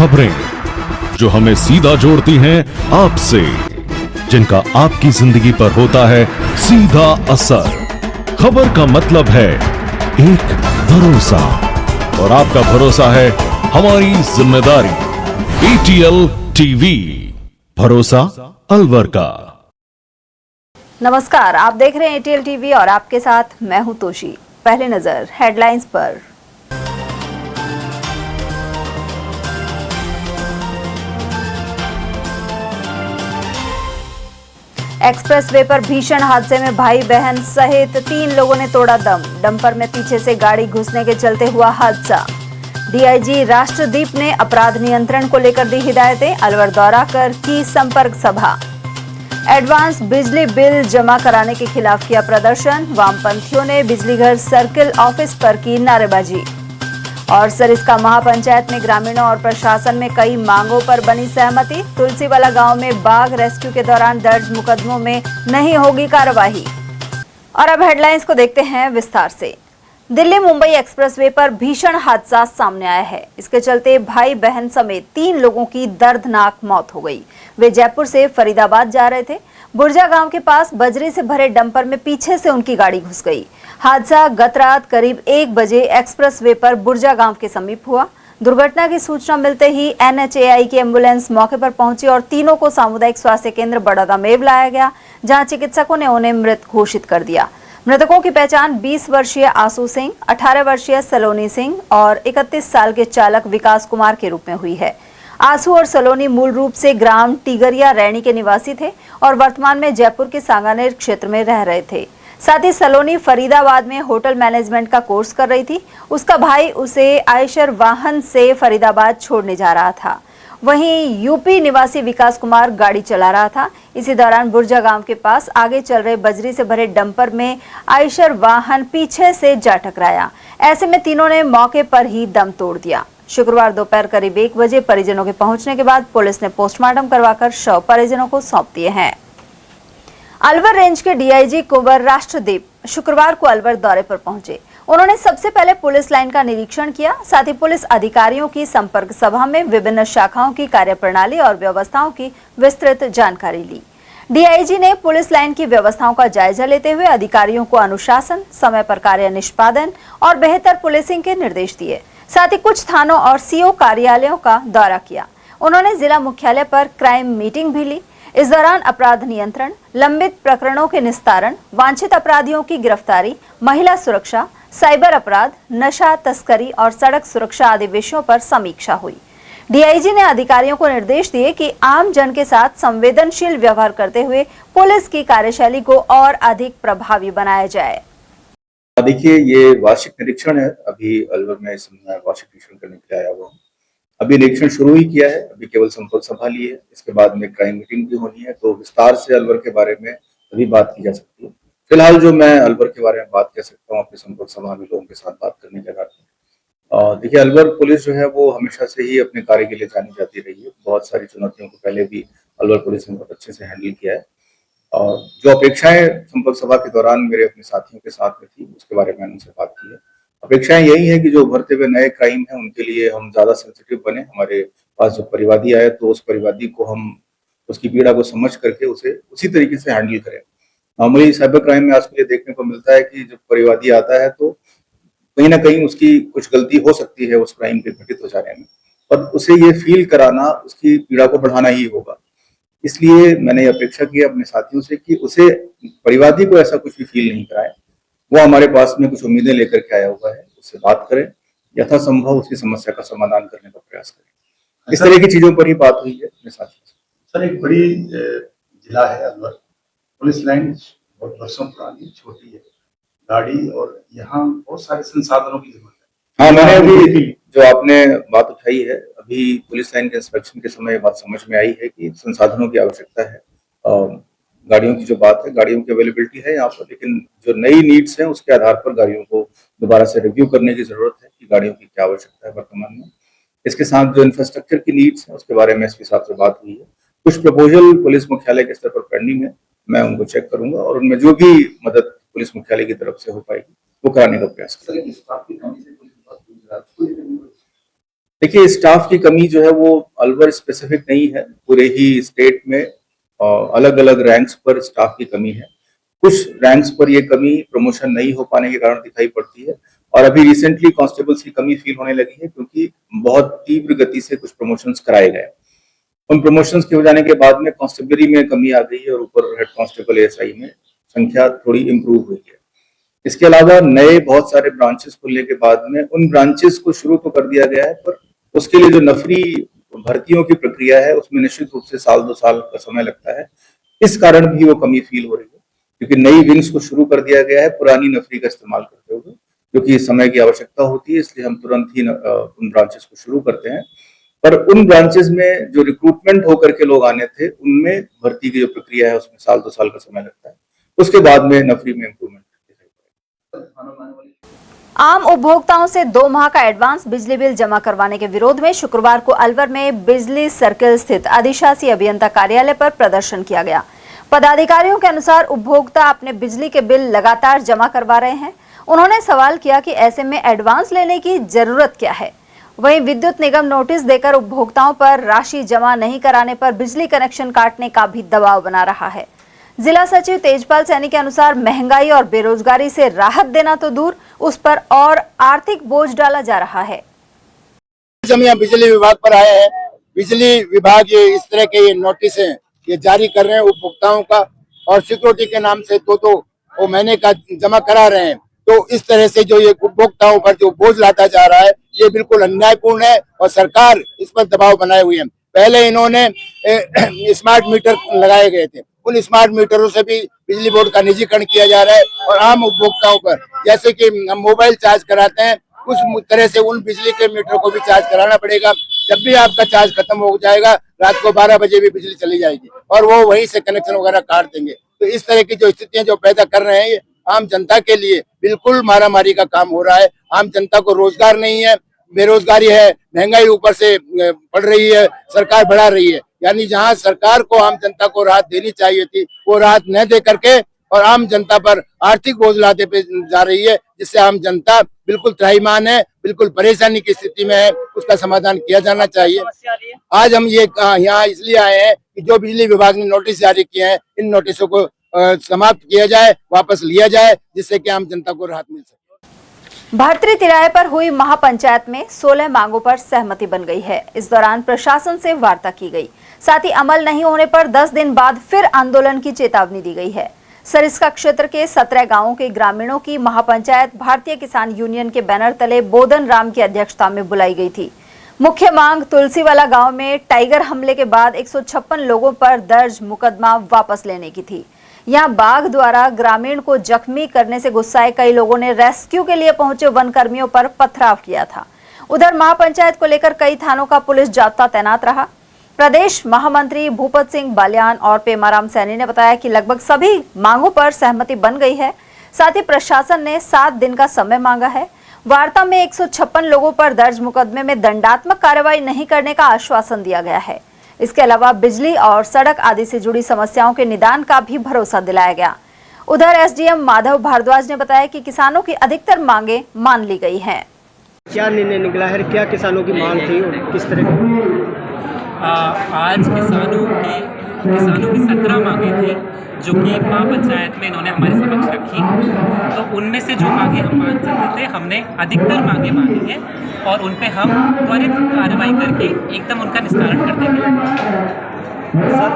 खबरें जो हमें सीधा जोड़ती हैं आपसे, जिनका आपकी जिंदगी पर होता है सीधा असर। खबर का मतलब है एक भरोसा, और आपका भरोसा है हमारी जिम्मेदारी। ATL टीवी, भरोसा अलवर का। नमस्कार, आप देख रहे हैं ATL टीवी और आपके साथ मैं हूं तोशी। पहले नजर हेडलाइंस पर। एक्सप्रेसवे पर भीषण हादसे में भाई बहन सहित 3 लोगों ने तोड़ा दम। डंपर में पीछे से गाड़ी घुसने के चलते हुआ हादसा। DIG राष्ट्रदीप ने अपराध नियंत्रण को लेकर दी हिदायतें। अलवर दौरा कर की संपर्क सभा। एडवांस बिजली बिल जमा कराने के खिलाफ किया प्रदर्शन। वामपंथियों ने बिजली घर सर्किल ऑफिस पर की नारेबाजी। और सरिस्का महापंचायत में ग्रामीणों और प्रशासन में कई मांगों पर बनी सहमति। तुलसीवाला गांव में बाघ रेस्क्यू के दौरान दर्ज मुकदमों में नहीं होगी कार्रवाई। और अब हेडलाइंस को देखते हैं विस्तार से। दिल्ली मुंबई एक्सप्रेसवे पर भीषण हादसा सामने आया है। इसके चलते भाई बहन समेत 3 लोगों की दर्दनाक मौत हो गई। वे जयपुर से फरीदाबाद जा रहे थे। बुर्जा गांव के पास बजरी से भरे डंपर में पीछे से उनकी गाड़ी घुस गई। हादसा गत रात करीब 1 बजे एक्सप्रेसवे पर बुर्जा गांव के समीप हुआ। दुर्घटना की सूचना मिलते ही NHAI की एम्बुलेंस मौके पर पहुंची और तीनों को सामुदायिक स्वास्थ्य केंद्र बड़ौदा मेव लाया गया, जहां चिकित्सकों ने उन्हें मृत घोषित कर दिया। मृतकों की पहचान 20 वर्षीय आसू सिंह, 18 वर्षीय सलोनी सिंह और 31 साल के चालक विकास कुमार के रूप में हुई है। आसू और सलोनी मूल रूप से ग्राम टिगरिया रैनी के निवासी थे और वर्तमान में जयपुर के सांगानेर क्षेत्र में रह रहे थे। साथ ही सलोनी फरीदाबाद में होटल मैनेजमेंट का कोर्स कर रही थी। उसका भाई उसे आयशर वाहन से फरीदाबाद छोड़ने जा रहा था। वहीं यूपी निवासी विकास कुमार गाड़ी चला रहा था। इसी दौरान बुर्जा गांव के पास आगे चल रहे बजरी से भरे डंपर में आयशर वाहन पीछे से जा टकराया। ऐसे में तीनों ने मौके पर ही दम तोड़ दिया। शुक्रवार दोपहर करीब 1 बजे परिजनों के पहुंचने के बाद पुलिस ने पोस्टमार्टम करवाकर शव परिजनों को सौंप दिए हैं। अलवर रेंज के DIG कुंवर राष्ट्रदीप शुक्रवार को अलवर दौरे पर पहुंचे। उन्होंने सबसे पहले पुलिस लाइन का निरीक्षण किया। साथ ही पुलिस अधिकारियों की संपर्क सभा में विभिन्न शाखाओं की कार्यप्रणाली और व्यवस्थाओं की विस्तृत जानकारी ली। DIG ने पुलिस लाइन की व्यवस्थाओं का जायजा लेते हुए अधिकारियों को अनुशासन, समय पर कार्य निष्पादन और बेहतर पुलिसिंग के निर्देश दिए। साथ ही कुछ थानों और CO कार्यालयों का दौरा किया। उन्होंने जिला मुख्यालय पर क्राइम मीटिंग भी ली। इस दौरान अपराध नियंत्रण, लंबित प्रकरणों के निस्तारण, वांछित अपराधियों की गिरफ्तारी, महिला सुरक्षा, साइबर अपराध, नशा तस्करी और सड़क सुरक्षा आदि विषयों पर समीक्षा हुई। DIG ने अधिकारियों को निर्देश दिए कि आम जन के साथ संवेदनशील व्यवहार करते हुए पुलिस की कार्यशैली को और अधिक प्रभावी बनाया जाए। देखिए, ये वार्षिक निरीक्षण है। अभी अलवर में इस समय वार्षिक निरीक्षण करने के लिए आया हुआ हूँ। अभी निरीक्षण शुरू ही किया है, अभी केवल संपर्क सभा ली है। इसके बाद में क्राइम मीटिंग भी होनी है, तो विस्तार से अलवर के बारे में अभी बात की जा सकती है। फिलहाल जो मैं अलवर के बारे में बात कर सकता हूँ अपने संपर्क सभा में लोगों के साथ बात करने के बाद, देखिए, अलवर पुलिस जो है वो हमेशा से ही अपने कार्य के लिए जानी जाती रही है। बहुत सारी चुनौतियों को पहले भी अलवर पुलिस ने बहुत अच्छे से हैंडल किया है। और जो अपेक्षाएं संपर्क सभा के दौरान मेरे अपने साथियों के साथ में थी, उसके बारे में उनसे बात की है। अपेक्षाएं यही है कि जो उभरते हुए नए क्राइम है उनके लिए हम ज्यादा सेंसिटिव बने। हमारे पास जो परिवादी आए तो उस परिवादी को हम उसकी पीड़ा को समझ करके उसे उसी तरीके से हैंडल करें। नॉर्मली साइबर क्राइम में आजकल ये देखने को मिलता है कि जब परिवादी आता है तो कहीं ना कहीं उसकी कुछ गलती हो सकती है उस क्राइम के घटित हो जाने में, पर उसे ये फील कराना उसकी पीड़ा को बढ़ाना ही होगा। इसलिए मैंने ये अपेक्षा की अपने साथियों से कि उसे परिवादी को ऐसा कुछ भी फील नहीं कराए। वो हमारे पास में कुछ उम्मीदें लेकर के आया हुआ है, उससे बात करें, यथासंभव उसकी समस्या का समाधान करने का प्रयास करें। इस तरह की चीजों पर ही बात हुई है अपने साथियों से। सर, एक बड़ी जिला है अलवर, पुलिस लाइन बहुत वर्षों पुरानी, छोटी है, गाड़ी और यहाँ बहुत सारे संसाधनों की जरूरत है। हाँ, मैंने अभी जो आपने बात उठाई है, अभी पुलिस लाइन के इंस्पेक्शन के समय बात समझ में आई है कि संसाधनों की आवश्यकता है। गाड़ियों की जो बात है, गाड़ियों की अवेलेबिलिटी है यहाँ पर, लेकिन जो नई नीड्स हैं उसके आधार पर गाड़ियों को दोबारा से रिव्यू करने की जरूरत है कि गाड़ियों की क्या आवश्यकता है वर्तमान में। इसके साथ जो इंफ्रास्ट्रक्चर की नीड्स है उसके बारे में SP साहब से बात हुई है। कुछ प्रपोजल पुलिस मुख्यालय के स्तर पर पेंडिंग है, मैं उनको चेक करूंगा और उनमें जो भी मदद पुलिस मुख्यालय की तरफ से हो पाएगी वो कराने का प्रयास करेंगे। देखिए, स्टाफ की कमी जो है वो अलवर स्पेसिफिक नहीं है, पूरे ही स्टेट में अलग अलग रैंक्स पर स्टाफ की कमी है। कुछ रैंक्स पर ये कमी प्रमोशन नहीं हो पाने के कारण दिखाई पड़ती है, और अभी रिसेंटली कांस्टेबल्स की कमी फील होने लगी है, क्योंकि बहुत तीव्र गति से कुछ प्रमोशंस कराए गए। उन प्रमोशंस के हो जाने के बाद में कांस्टेबलरी में कमी आ गई है, और ऊपर हेड कांस्टेबल एएसआई में संख्या थोड़ी इंप्रूव हुई है। इसके अलावा नए बहुत सारे ब्रांचेस खुलने के बाद में उन ब्रांचेस को शुरू तो कर दिया गया है, पर उसके लिए जो नफरी भर्तियों की प्रक्रिया है उसमें निश्चित रूप से 1-2 साल का समय लगता है। इस कारण भी वो कमी फील हो रही है, क्योंकि नई विंग्स को शुरू कर दिया गया है पुरानी नफरी का इस्तेमाल करते हुए, क्योंकि समय की आवश्यकता होती है, इसलिए हम तुरंत ही उन ब्रांचेस को शुरू करते हैं। पर उन ब्रांचेस में जो रिक्रूटमेंट होकर के लोग आने थे, उनमें भर्ती की जो प्रक्रिया है उसमें 1-2 साल का समय लगता है। उसके बाद में नफरी में इंप्रूवमेंट। आम उपभोक्ताओं से 2 माह का एडवांस बिजली बिल जमा करवाने के विरोध में शुक्रवार को अलवर में बिजली सर्किल स्थित अधिशासी अभियंता कार्यालय पर प्रदर्शन किया गया। पदाधिकारियों के अनुसार उपभोक्ता अपने बिजली के बिल लगातार जमा करवा रहे हैं। उन्होंने सवाल किया कि ऐसे में एडवांस लेने की जरूरत क्या है। वहीं विद्युत निगम नोटिस देकर उपभोक्ताओं पर राशि जमा नहीं कराने पर बिजली कनेक्शन काटने का भी दबाव बना रहा है। जिला सचिव तेजपाल सैनी के अनुसार महंगाई और बेरोजगारी से राहत देना तो दूर, उस पर और आर्थिक बोझ डाला जा रहा है। हम यहाँ बिजली विभाग पर आए हैं। बिजली विभाग ये इस तरह के ये नोटिस हैं ये जारी कर रहे हैं उपभोक्ताओं का, और सिक्योरिटी के नाम से तो वो महीने का जमा करा रहे हैं। तो इस तरह से जो ये उपभोक्ताओं पर जो बोझ लाता जा रहा है ये बिल्कुल अन्यायपूर्ण है, और सरकार इस पर दबाव बनाए हुए है। पहले इन्होंने स्मार्ट मीटर लगाए गए थे, उन स्मार्ट मीटरों से भी बिजली बोर्ड का निजीकरण किया जा रहा है, और आम उपभोक्ताओं पर जैसे कि हम मोबाइल चार्ज कराते हैं उस तरह से उन बिजली के मीटर को भी चार्ज कराना पड़ेगा। जब भी आपका चार्ज खत्म हो जाएगा, रात को 12 बजे भी बिजली चली जाएगी और वो वहीं से कनेक्शन वगैरह काट देंगे। तो इस तरह की जो स्थितियां जो पैदा कर रहे हैं ये आम जनता के लिए बिल्कुल मारामारी का काम हो रहा है। आम जनता को रोजगार नहीं है, बेरोजगारी है, महंगाई ऊपर से बढ़ रही है, सरकार बढ़ा रही है। यानी जहां सरकार को आम जनता को राहत देनी चाहिए थी वो राहत न दे करके और आम जनता पर आर्थिक बोझ लादे पे जा रही है, जिससे आम जनता बिल्कुल त्राहिमाम है, बिल्कुल परेशानी की स्थिति में है। उसका समाधान किया जाना चाहिए। आज हम ये यहाँ इसलिए आए हैं कि जो बिजली विभाग ने नोटिस जारी किए हैं इन नोटिसों को समाप्त किया जाए, वापस लिया जाए, जिससे कि आम जनता को राहत मिल सके। भर्तरी तिराहे पर हुई महापंचायत में 16 मांगों पर सहमति बन गई है। इस दौरान प्रशासन से वार्ता की गई, साथ ही अमल नहीं होने पर 10 दिन बाद फिर आंदोलन की चेतावनी दी गई है। सरिस्का क्षेत्र के 17 गांवों के ग्रामीणों की महापंचायत भारतीय किसान यूनियन के बैनर तले बोधन राम की अध्यक्षता में बुलाई गई थी। मुख्य मांग तुलसीवाला गांव में टाइगर हमले के बाद 156 लोगों पर दर्ज मुकदमा वापस लेने की थी। यहां बाघ द्वारा ग्रामीण को जख्मी करने से गुस्साए कई लोगों ने रेस्क्यू के लिए पहुंचे वन कर्मियों पर पथराव किया था। उधर महापंचायत को लेकर कई थानों का पुलिस जाब्ता तैनात रहा। प्रदेश महामंत्री भूपत सिंह बालियान और पेमाराम सैनी ने बताया कि लगभग सभी मांगों पर सहमति बन गई है। साथ ही प्रशासन ने 7 दिन का समय मांगा है। वार्ता में 156 लोगों पर दर्ज मुकदमे में दंडात्मक कार्रवाई नहीं करने का आश्वासन दिया गया है। इसके अलावा बिजली और सड़क आदि से जुड़ी समस्याओं के निदान का भी भरोसा दिलाया गया। उधर एसडीएम माधव भारद्वाज ने बताया कि किसानों की अधिकतर मांगे मान ली गई हैं। क्या निर्णय निकला है, क्या किसानों की मांग थी और किस तरह की? आज किसानों की 17 मांगे थी जो कि महापंचायत में इन्होंने हमारे समक्ष रखी। तो उनमें से जो मांगे हम मान सकते थे हमने अधिकतर मांगे मानी है और उन पे हम त्वरित कार्रवाई करके एकदम उनका निस्तारण कर देंगे। सर,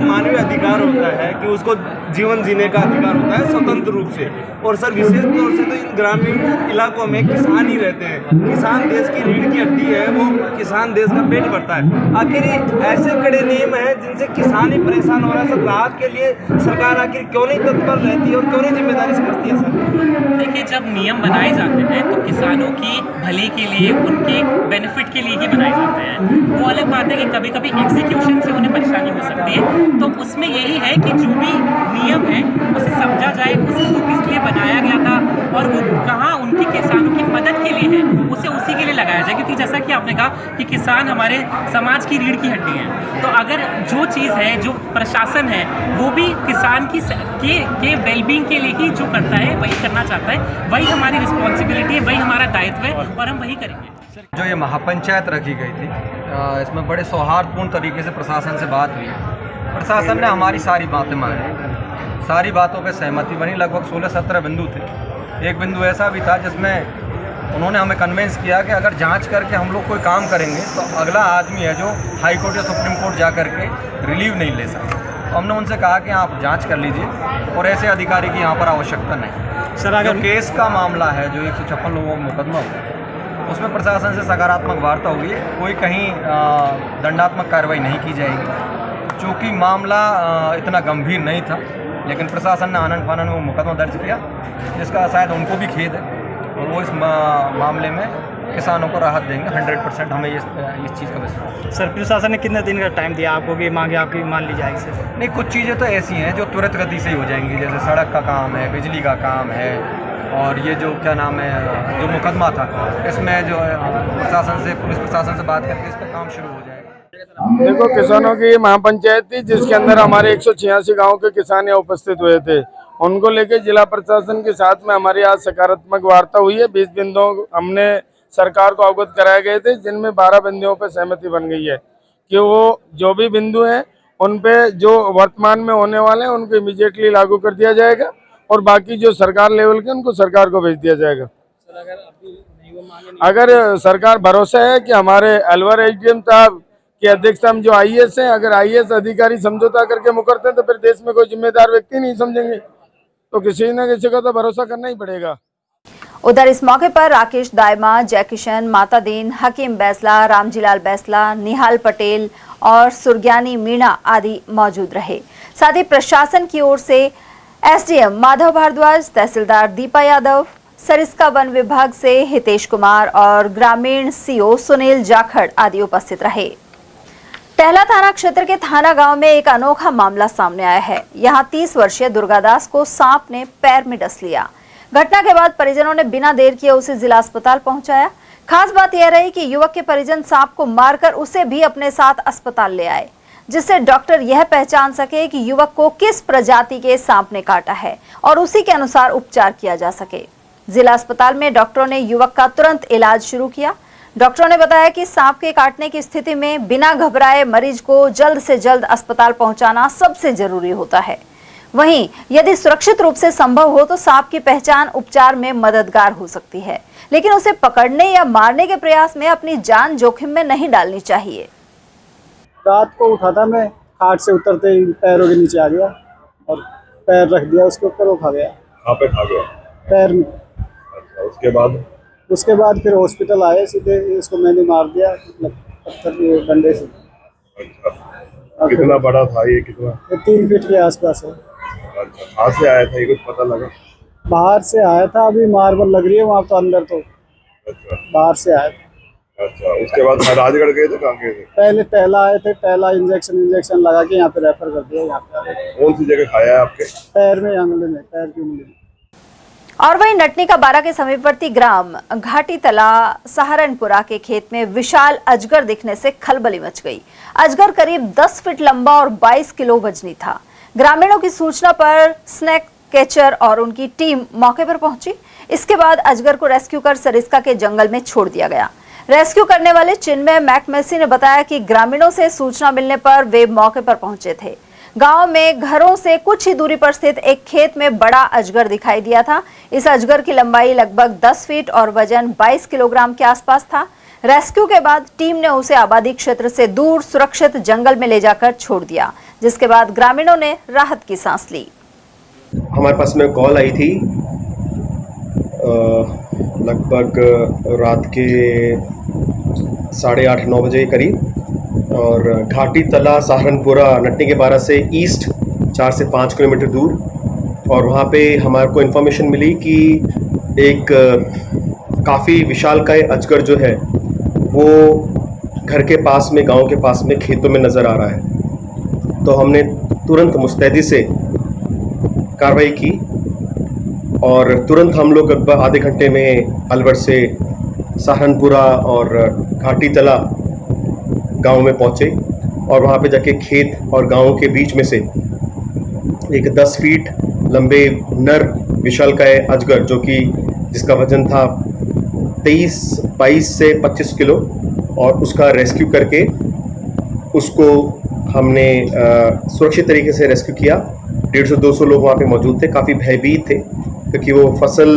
मानवीय अधिकार होता है कि उसको जीवन जीने का अधिकार होता है स्वतंत्र रूप से, और सर विशेष तौर से तो इन ग्रामीण इलाकों में किसान ही रहते हैं। किसान देश की रीढ़ की हड्डी है, वो किसान देश का पेट भरता है। आखिर ऐसे कड़े नियम हैं जिनसे किसान ही परेशान हो रहा है। सर राहत के लिए सरकार आखिर क्यों नहीं तत्पर रहती है और क्यों नहीं जिम्मेदारी समझती है? सर देखिए, जब नियम बनाए जाते हैं तो किसानों की भले के लिए, उनके बेनिफिट के लिए ही बनाए जाते हैं। वो अलग बात है कि कभी कभी एग्जीक्यूशन से उन्हें परेशानी हो सकती है। तो उसमें यही है कि जो भी नियम है उसे समझा जाए, उसको किस लिए बनाया गया था और वो कहाँ उनकी किसानों की मदद के लिए है, उसे उसी के लिए लगाया जाए। क्योंकि जैसा कि आपने कहा कि किसान हमारे समाज की रीढ़ की हड्डी है, तो अगर जो चीज़ है, जो प्रशासन है, वो भी किसान के वेलबींग के लिए ही जो करता है, वही करना चाहता है, वही हमारी रिस्पॉन्सिबिलिटी है, वही हमारा दायित्व है और हम वही करेंगे। जो ये महापंचायत रखी गई थी, इसमें बड़े सौहार्दपूर्ण तरीके से प्रशासन से बात हुई। प्रशासन ने हमारी सारी बातें मानी, सारी बातों पे सहमति बनी। लगभग 16-17 बिंदु थे। एक बिंदु ऐसा भी था जिसमें उन्होंने हमें कन्विंस किया कि अगर जांच करके हम लोग कोई काम करेंगे तो अगला आदमी है जो हाई कोर्ट या सुप्रीम कोर्ट जा करके रिलीव नहीं ले सकता। तो हमने उनसे कहा कि आप जांच कर लीजिए और ऐसे अधिकारी की यहाँ पर आवश्यकता नहीं। सर, अगर जो केस का मामला है, जो 156 लोगों का मुकदमा हुआ, उसमें प्रशासन से सकारात्मक वार्ता हुई है। कोई कहीं दंडात्मक कार्रवाई नहीं की जाएगी, चूँकि मामला इतना गंभीर नहीं था। लेकिन प्रशासन ने आनन फानन में वो मुकदमा दर्ज किया, जिसका शायद उनको भी खेद है, और वो इस मामले में किसानों को राहत देंगे। 100% हमें इस चीज़ का विश्वास है। सर, प्रशासन ने कितने दिन का टाइम दिया आपको कि मांगे आपकी मान ली जाएगी? सर, नहीं, कुछ चीज़ें तो ऐसी हैं जो तुरंत गति से ही हो जाएंगी, जैसे सड़क का काम है, बिजली का काम है, और ये जो क्या नाम है, जो मुकदमा था, इसमें जो प्रशासन से, पुलिस प्रशासन से बात करके इस पर काम शुरू हो जाएगा। देखो, किसानों की महापंचायत थी जिसके अंदर हमारे 186 गांव के किसान यहाँ उपस्थित हुए थे। उनको लेके जिला प्रशासन के साथ में हमारी आज सकारात्मक वार्ता हुई है। 20 बिंदुओं हमने सरकार को अवगत कराए गए थे, जिनमें 12 बिंदुओं पर सहमति बन गई है कि वो जो भी बिंदु हैं उन पे जो वर्तमान में होने वाले हैं उनको इमीडिएटली लागू कर दिया जाएगा, और बाकी जो सरकार लेवल के उनको सरकार को भेज दिया जाएगा। अगर सरकार भरोसा है कि हमारे अलवर एसडीएम साहब की अध्यक्षता में जो आईएएस हैं, अगर आईएएस अधिकारी समझौता करके मुकरते हैं तो फिर देश में कोई जिम्मेदार व्यक्ति नहीं समझेंगे, तो किसी न किसी का तो भरोसा करना ही पड़ेगा। उधर इस मौके पर राकेश दायमा, जय किशन, माता दीन, हकीम बैसला, रामजीलाल बैसला, निहाल पटेल और सुरग्यानी मीणा आदि मौजूद रहे। साथ ही प्रशासन की ओर से एसडीएम माधव भारद्वाज, तहसीलदार दीपा यादव, सरिस्का वन विभाग से हितेश कुमार और ग्रामीण सीओ सुनील जाखड़ आदि उपस्थित रहे। टहला थाना क्षेत्र के थाना गांव में एक अनोखा मामला सामने आया है। यहां 30 वर्षीय दुर्गादास को सांप ने पैर में डस लिया। घटना के बाद परिजनों ने बिना देर किए उसे जिला अस्पताल पहुंचाया। खास बात यह रही कि युवक के परिजन सांप को मारकर उसे भी अपने साथ अस्पताल ले आए, जिससे डॉक्टर यह पहचान सके कि युवक को किस प्रजाति के सांप ने काटा है और उसी के अनुसार उपचार किया जा सके। जिला अस्पताल में डॉक्टरों ने युवक का तुरंत इलाज शुरू किया। डॉक्टरों ने बताया कि सांप के काटने की स्थिति में बिना घबराए मरीज को जल्द से जल्द अस्पताल पहुंचाना सबसे जरूरी होता है। वहीं यदि सुरक्षित रूप से संभव हो तो सांप की पहचान उपचार में मददगार हो सकती है, लेकिन उसे पकड़ने या मारने के प्रयास में अपनी जान जोखिम में नहीं डालनी चाहिए। रात को उठा था मैं, खाट से उतरते ही पैरों के नीचे आ गया और पैर रख दिया उसके ऊपर, वो खा गया। कहाँ पे खा गया? पैर में। अच्छा, उसके बाद फिर हॉस्पिटल आए, सीधे इसको मैंने मार दिया पत्थर के डंडे से। अच्छा, कितना बड़ा था ये? कितना? 3 फीट के आसपास है। अच्छा, कहाँ से आया था ये, कुछ पता लगा? बाहर से आया था, अभी मार्बल लग रही है वहाँ तो अंदर, तो अच्छा, बाहर से आया था। अच्छा, उसके बाद राजगढ़ गए थे? कहाँ गए थे? पहले टहला आए थे, टहला इंजेक्शन लगा के यहाँ पे रेफर कर दिया। यहाँ पे कौन सी जगह खाया है आपके? पैर में, अंगुली में, पैर की उंगली में। और वहीं नटनी का बारा के समीपवर्ती ग्राम घाटी तला सहारनपुरा के खेत में विशाल अजगर दिखने से खलबली मच गई। अजगर करीब 10 फीट लंबा और 22 किलो वजनी था। ग्रामीणों की सूचना पर स्नेक कैचर और उनकी टीम मौके पर पहुंची। इसके बाद अजगर को रेस्क्यू कर सरिस्का के जंगल में छोड़ दिया गया। रेस्क्यू करने वाले चिन्मय मैकमेसी ने बताया कि ग्रामीणों से सूचना मिलने पर वे मौके पर पहुंचे थे। गांव में घरों से कुछ ही दूरी पर स्थित एक खेत में बड़ा अजगर दिखाई दिया था। इस अजगर की लंबाई लगभग 10 फीट और वजन 22 किलोग्राम के आसपास था। रेस्क्यू के बाद टीम ने उसे आबादी क्षेत्र से दूर सुरक्षित जंगल में ले जाकर छोड़ दिया, जिसके बाद ग्रामीणों ने राहत की सांस ली। हमारे पास में कॉल आई थी लगभग रात के 8:30-9 बजे के करीब, और घाटी तला सहारनपुरा नटनी के बारा से ईस्ट 4 से 5 किलोमीटर दूर। और वहाँ पे हमारे को इन्फॉर्मेशन मिली कि एक काफ़ी विशालकाय अजगर जो है वो घर के पास में, गांव के पास में खेतों में नज़र आ रहा है। तो हमने तुरंत मुस्तैदी से कार्रवाई की और तुरंत हम लोग लगभग आधे घंटे में अलवर से सहारनपुरा और घाटी तला गांव में पहुंचे, और वहां पे जाके खेत और गांव के बीच में से एक 10 फीट लंबे नर विशालकाय अजगर, जो कि जिसका वजन था 23 22 से 25 किलो और उसका रेस्क्यू करके उसको हमने सुरक्षित तरीके से रेस्क्यू किया। 150-200 लोग वहाँ पे मौजूद थे, काफ़ी भयभीत थे क्योंकि वो फसल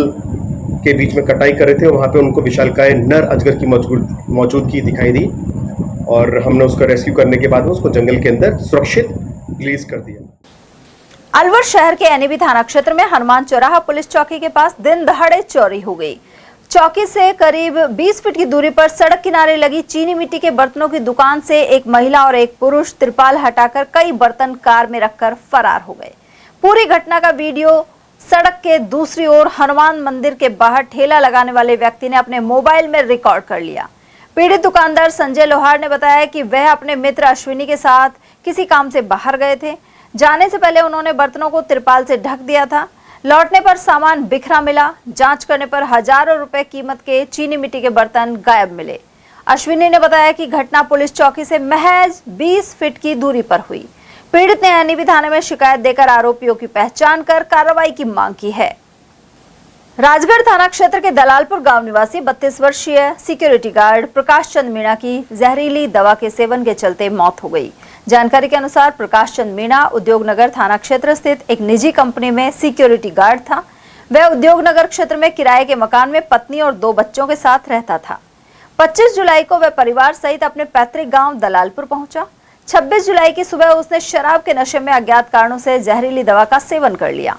के बीच में कटाई कर रहे थे और वहाँ पे उनको विशालकाय नर अजगर की मौजूदगी दिखाई दी और हमने उसका रेस्क्यू करने के बाद में उसको जंगल के अंदर सुरक्षित रिलीज कर दिया। अलवर शहर के एनएबी थाना क्षेत्र में हनुमान चौराहा पुलिस चौकी के पास दिन दहाड़े चोरी हो गई। चौकी से करीब 20 फीट की दूरी पर सड़क किनारे लगी चीनी मिट्टी के बर्तनों की दुकान से एक महिला और एक पुरुष तिरपाल हटाकर कई बर्तन कार में रखकर फरार हो गए। पूरी घटना का वीडियो सड़क के दूसरी ओर हनुमान मंदिर के बाहर ठेला लगाने वाले व्यक्ति ने अपने मोबाइल में रिकॉर्ड कर लिया। पीड़ित दुकानदार संजय लोहार ने बताया कि वह अपने मित्र अश्विनी के साथ किसी काम से बाहर गए थे। जाने से पहले उन्होंने बर्तनों को तिरपाल से ढक दिया था। लौटने पर सामान बिखरा मिला। जांच करने पर हजारों रुपए कीमत के चीनी मिट्टी के बर्तन गायब मिले। अश्विनी ने बताया कि घटना पुलिस चौकी से महज 20 फीट की दूरी पर हुई। पीड़ित ने एनएबी थाने में शिकायत देकर आरोपियों की पहचान कर कार्रवाई की मांग की है। राजगढ़ थाना क्षेत्र के दलालपुर गांव निवासी 32 वर्षीय सिक्योरिटी गार्ड प्रकाश चंद मीणा की जहरीली दवा के सेवन के चलते मौत हो गई। जानकारी के अनुसार प्रकाश चंद मीणा उद्योगनगर थाना क्षेत्र स्थित एक निजी कंपनी में सिक्योरिटी गार्ड था। वह उद्योगनगर क्षेत्र में किराए के मकान में पत्नी और 2 बच्चों के साथ रहता था। 25 जुलाई को वह परिवार सहित अपने पैतृक गांव दलालपुर पहुंचा। 26 जुलाई की सुबह उसने शराब के नशे में अज्ञात कारणों से जहरीली दवा का सेवन कर लिया।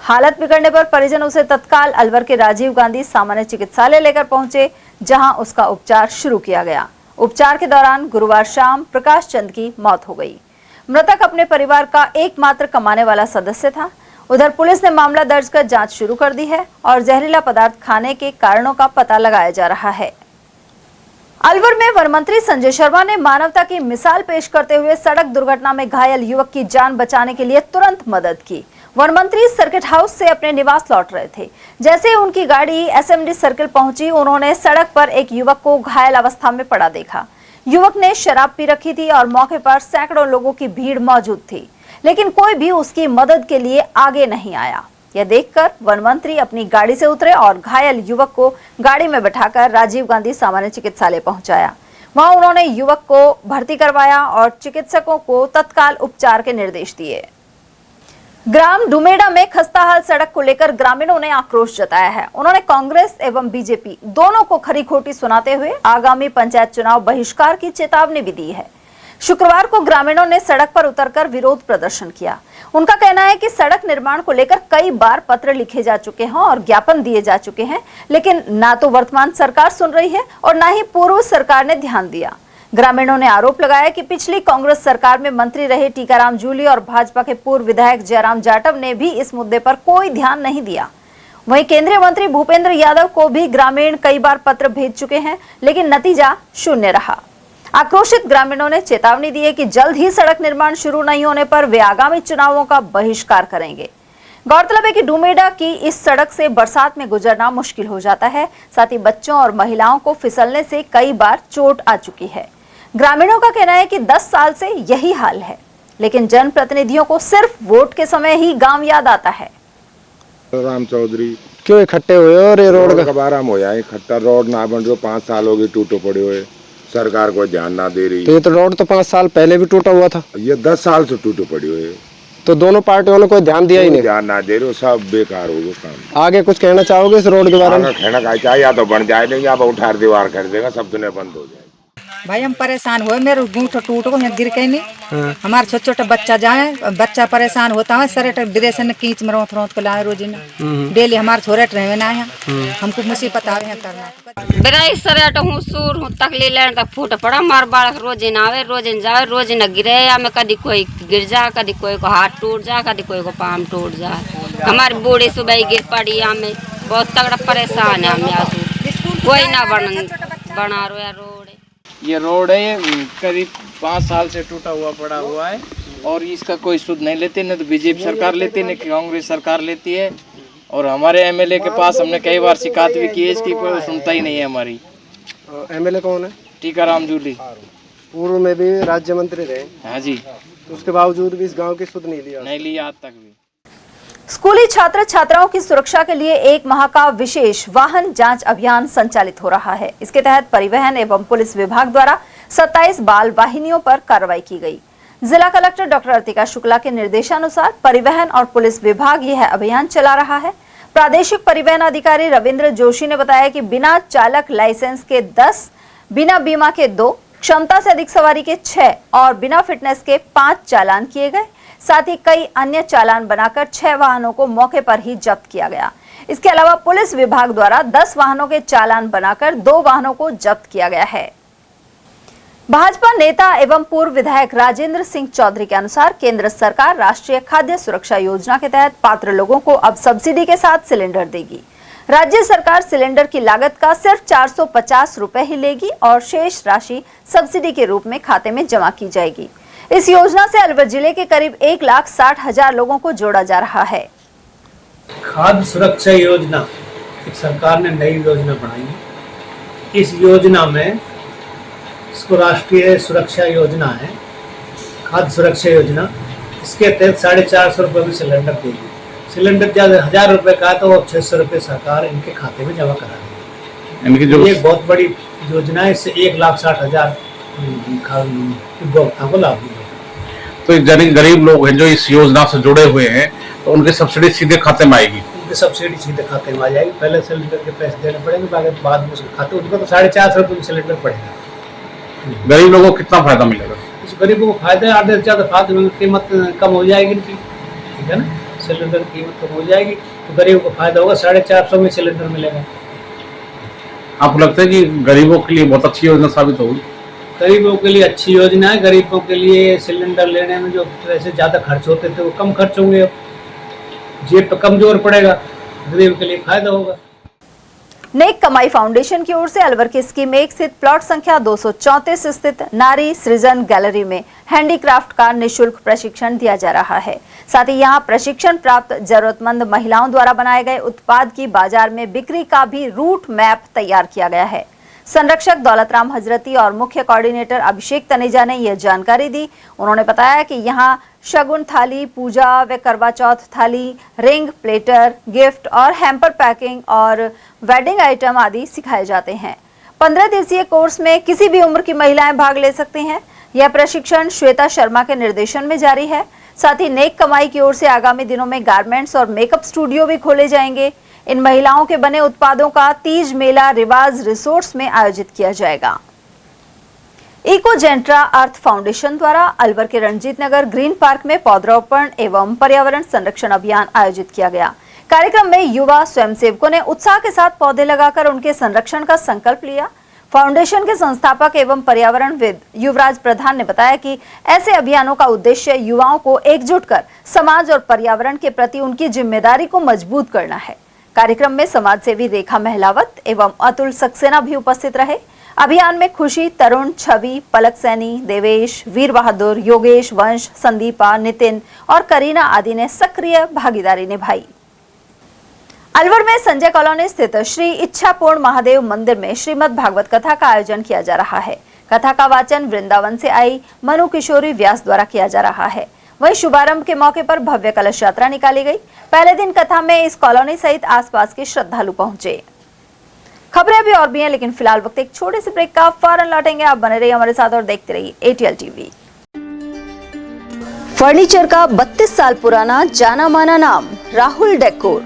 हालत बिगड़ने पर परिजन उसे तत्काल अलवर के राजीव गांधी सामान्य चिकित्सालय लेकर पहुंचे, जहां उसका उपचार शुरू किया गया। उपचार के दौरान गुरुवार शाम प्रकाश चंद की मौत हो गई। मृतक अपने परिवार का एकमात्र कमाने वाला सदस्य था। उधर पुलिस ने मामला दर्ज कर जांच शुरू कर दी है और जहरीला पदार्थ खाने के कारणों का पता लगाया जा रहा है। अलवर में वन मंत्री संजय शर्मा ने मानवता की मिसाल पेश करते हुए सड़क दुर्घटना में घायल युवक की जान बचाने के लिए तुरंत मदद की। वन मंत्री सर्किट हाउस से अपने निवास लौट रहे थे। जैसे ही उनकी गाड़ी एसएमडी सर्किल पहुंची, उन्होंने सड़क पर एक युवक को घायल अवस्था में पड़ा देखा। युवक ने शराब पी रखी थी और मौके पर सैकड़ों लोगों की भीड़ मौजूद थी, लेकिन कोई भी उसकी मदद के लिए आगे नहीं आया। यह देखकर वन मंत्री अपनी गाड़ी से उतरे और घायल युवक को गाड़ी में बैठाकर राजीव गांधी सामान्य चिकित्सालय पहुंचाया। वहां उन्होंने युवक को भर्ती करवाया और चिकित्सकों को तत्काल उपचार के निर्देश दिए। ग्राम डुमेडा में खस्ताहाल सड़क को लेकर ग्रामीणों ने आक्रोश जताया है। उन्होंने कांग्रेस एवं बीजेपी दोनों को खरी खोटी सुनाते हुए आगामी पंचायत चुनाव बहिष्कार की चेतावनी भी दी है। शुक्रवार को ग्रामीणों ने सड़क पर उतरकर विरोध प्रदर्शन किया। उनका कहना है कि सड़क निर्माण को लेकर कई बार पत्र लिखे जा चुके हैं और ज्ञापन दिए जा चुके हैं, लेकिन ना तो वर्तमान सरकार सुन रही है और ना ही पूर्व सरकार ने ध्यान दिया। ग्रामीणों ने आरोप लगाया कि पिछली कांग्रेस सरकार में मंत्री रहे टीकाराम जूली और भाजपा के पूर्व विधायक जयराम जाटव ने भी इस मुद्दे पर कोई ध्यान नहीं दिया। वहीं केंद्रीय मंत्री भूपेंद्र यादव को भी ग्रामीण कई बार पत्र भेज चुके हैं, लेकिन नतीजा शून्य रहा। आक्रोशित ग्रामीणों ने चेतावनी दी है कि जल्द ही सड़क निर्माण शुरू नहीं होने पर वे आगामी चुनावों का बहिष्कार करेंगे। गौरतलब है कि डुमेडा की इस सड़क से बरसात में गुजरना मुश्किल हो जाता है। साथ ही बच्चों और महिलाओं को फिसलने से कई बार चोट आ चुकी है। ग्रामीणों का कहना है कि 10 साल से यही हाल है, लेकिन जनप्रतिनिधियों को सिर्फ वोट के समय ही गांव याद आता है। राम चौधरी क्यों इकट्ठे हुए और ये रोड का बारा होया इकट्ठा रोड ना बन रहा, 5 साल हो गए टूटे पड़े हुए, सरकार को ध्यान ना दे रही। तो ये तो रोड तो 5 साल पहले भी टूटा हुआ था, ये 10 साल से टूटे पड़े हुए। तो दोनों पार्टियों ने कोई ध्यान दिया ही नहीं, ध्यान ना दे रहे, सब बेकार हो गया काम। आगे कुछ कहना चाहोगे इस रोड के बारे में? कहना चाहिए या तो बन जाए नहीं, या उठार दीवार कर देगा, सब दुनिया बंद हो जाए। भाई हम परेशान हुए, मेरे गूंठ टूट को यहाँ गिर के नहीं। हमारे छोटे छोटे बच्चा जाए, बच्चा परेशान होता है। सरे ड्रेस ने कीच में रोत रोत के लाए रोजी ना डेली हमारे छोरे रहे ना यहाँ हमको मुसीबत आवे हैं करना। बेरा इस सरेट हूँ सूर हूँ तक ले लेने तक फूट पड़ा। मार बालक रोजे ना आवे, रोजे न जावे, रोजे न गिरे। या में कभी कोई गिर जा, कभी कोई को हाथ टूट जा, कभी कोई को पाम टूट जा। हमारी बूढ़ी सुबह गिर पड़ी, हमें बहुत तगड़ा परेशान है। हमें कोई ना बना रो रोड। ये रोड है, ये करीब 5 साल से टूटा हुआ पड़ा हुआ है और इसका कोई सुध नहीं लेते, न तो बीजेपी सरकार लेती है, न कांग्रेस सरकार लेती है। और हमारे एमएलए के पास हमने कई बार शिकायत भी की है, इसकी कोई सुनता ही नहीं है हमारी। एमएलए कौन है? टीकाराम जूली। पूर्व में भी राज्य मंत्री रहे। हाँ जी। तो उसके बावजूद भी इस गाँव की सुध नहीं लिया? नहीं लिया आज तक भी। स्कूली छात्र छात्राओं की सुरक्षा के लिए 1 माह का विशेष वाहन जांच अभियान संचालित हो रहा है। इसके तहत परिवहन एवं पुलिस विभाग द्वारा 27 बाल वाहिनियों पर कार्रवाई की गई। जिला कलेक्टर डॉक्टर अर्तिका शुक्ला के निर्देशानुसार परिवहन और पुलिस विभाग यह अभियान चला रहा है। प्रादेशिक परिवहन अधिकारी रविंद्र जोशी ने बताया कि बिना चालक लाइसेंस के 10, बिना बीमा के 2, क्षमता से अधिक सवारी के 6 और बिना फिटनेस के 5 चालान किए गए। साथ ही कई अन्य चालान बनाकर 6 वाहनों को मौके पर ही जब्त किया गया। इसके अलावा पुलिस विभाग द्वारा 10 वाहनों के चालान बनाकर 2 वाहनों को जब्त किया गया है। भाजपा नेता एवं पूर्व विधायक राजेंद्र सिंह चौधरी के अनुसार केंद्र सरकार राष्ट्रीय खाद्य सुरक्षा योजना के तहत पात्र लोगों को अब सब्सिडी के साथ सिलेंडर देगी। राज्य सरकार सिलेंडर की लागत का सिर्फ 450 रुपए ही लेगी और शेष राशि सब्सिडी के रूप में खाते में जमा की जाएगी। इस योजना से अलवर जिले के करीब 1,60,000 लोगों को जोड़ा जा रहा है। खाद्य सुरक्षा योजना एक सरकार ने नई योजना बनाई है। इस योजना में इसको राष्ट्रीय सुरक्षा योजना है, खाद्य सुरक्षा योजना। इसके तहत 450 रुपये में सिलेंडर देगी। सिलेंडर ज़्यादा 1000 रुपये का तो 600 रुपये सरकार इनके खाते में जमा करा देगी। ये एक बहुत बड़ी योजना है। इससे 1,60,000 उपभोक्ताओं को लाभ मिलेगा। तो गरीब लोग हैं जो इस योजना से जुड़े हुए हैं तो उनकी सब्सिडी सीधे खाते में आएगी। उनकी सब्सिडी सीधे खाते में आ जाएगी। पहले सिलेंडर के पैसे देने पड़ेंगे, बाद में उसके खाते उनको तो 450 रुपये में सिलेंडर पड़ेगा। गरीब लोगों को कितना फायदा मिलेगा? इस गरीबों को फायदा आधे से ज़्यादा फायदा, कीमत कम हो जाएगी इनकी, ठीक है ना। सिलेंडर की कीमत कम हो जाएगी तो गरीबों को फायदा होगा। 450 में सिलेंडर मिलेगा। आपको लगता है कि गरीबों के लिए बहुत अच्छी योजना साबित होगी? गरीबों के लिए अच्छी योजना है। गरीबों के लिए सिलेंडर लेने में जो पैसे ज़्यादा खर्च होते थे वो कम खर्च होंगे। अब जेब पर कम जोर पड़ेगा, गरीब के लिए फायदा होगा। नेक कमाई फाउंडेशन की ओर से अलवर के स्कीम 1 स्थित प्लॉट संख्या 234 स्थित नारी सृजन गैलरी में हैंडीक्राफ्ट का निःशुल्क प्रशिक्षण दिया जा रहा है। साथ ही यहां प्रशिक्षण प्राप्त जरूरतमंद महिलाओं द्वारा बनाए गए उत्पाद की बाजार में बिक्री का भी रूट मैप तैयार किया गया है। संरक्षक दौलतराम हजरती और मुख्य कोऑर्डिनेटर अभिषेक तनेजा ने यह जानकारी दी। उन्होंने बताया कि यहां शगुन थाली, पूजा व करवा चौथ थाली, रिंग, प्लेटर, गिफ्ट और हैम्पर पैकिंग और वेडिंग आइटम आदि सिखाए जाते हैं। 15 दिवसीय कोर्स में किसी भी उम्र की महिलाएं भाग ले सकती हैं। यह प्रशिक्षण श्वेता शर्मा के निर्देशन में जारी है। साथ ही नेक कमाई की ओर से आगामी दिनों में गारमेंट्स और मेकअप स्टूडियो भी खोले जाएंगे। इन महिलाओं के बने उत्पादों का तीज मेला रिवाज रिसोर्ट्स में आयोजित किया जाएगा। इको जेंट्रा अर्थ फाउंडेशन द्वारा अलवर के रणजीत नगर ग्रीन पार्क में पौधरोपण एवं पर्यावरण संरक्षण अभियान आयोजित किया गया। कार्यक्रम में युवा स्वयंसेवकों ने उत्साह के साथ पौधे लगाकर उनके संरक्षण का संकल्प लिया। फाउंडेशन के संस्थापक एवं पर्यावरणविद युवराज प्रधान ने बताया कि ऐसे अभियानों का उद्देश्य युवाओं को एकजुट कर समाज और पर्यावरण के प्रति उनकी जिम्मेदारी को मजबूत करना है। कार्यक्रम में समाजसेवी रेखा महलावत एवं अतुल सक्सेना भी उपस्थित रहे। अभियान में खुशी, तरुण, छवि, पलक सैनी, देवेश, वीर बहादुर, योगेश, वंश, संदीपा, नितिन और करीना आदि ने सक्रिय भागीदारी निभाई। अलवर में संजय कॉलोनी स्थित श्री इच्छापूर्ण महादेव मंदिर में श्रीमद् भागवत कथा का आयोजन किया जा रहा है। कथा का वाचन वृंदावन से आई मनु किशोरी व्यास द्वारा किया जा रहा है। वहीं शुभारंभ के मौके पर भव्य कलश यात्रा निकाली गई। पहले दिन कथा में इस कॉलोनी सहित आसपास के श्रद्धालु पहुंचे। खबरें अभी और भी हैं, लेकिन फिलहाल वक्त एक छोटे से ब्रेक का, फौरन लौटेंगे। आप बने रहिए हमारे साथ और देखते रहिए ATL TV। फर्नीचर का 32 साल पुराना जाना माना नाम राहुल डेकोर।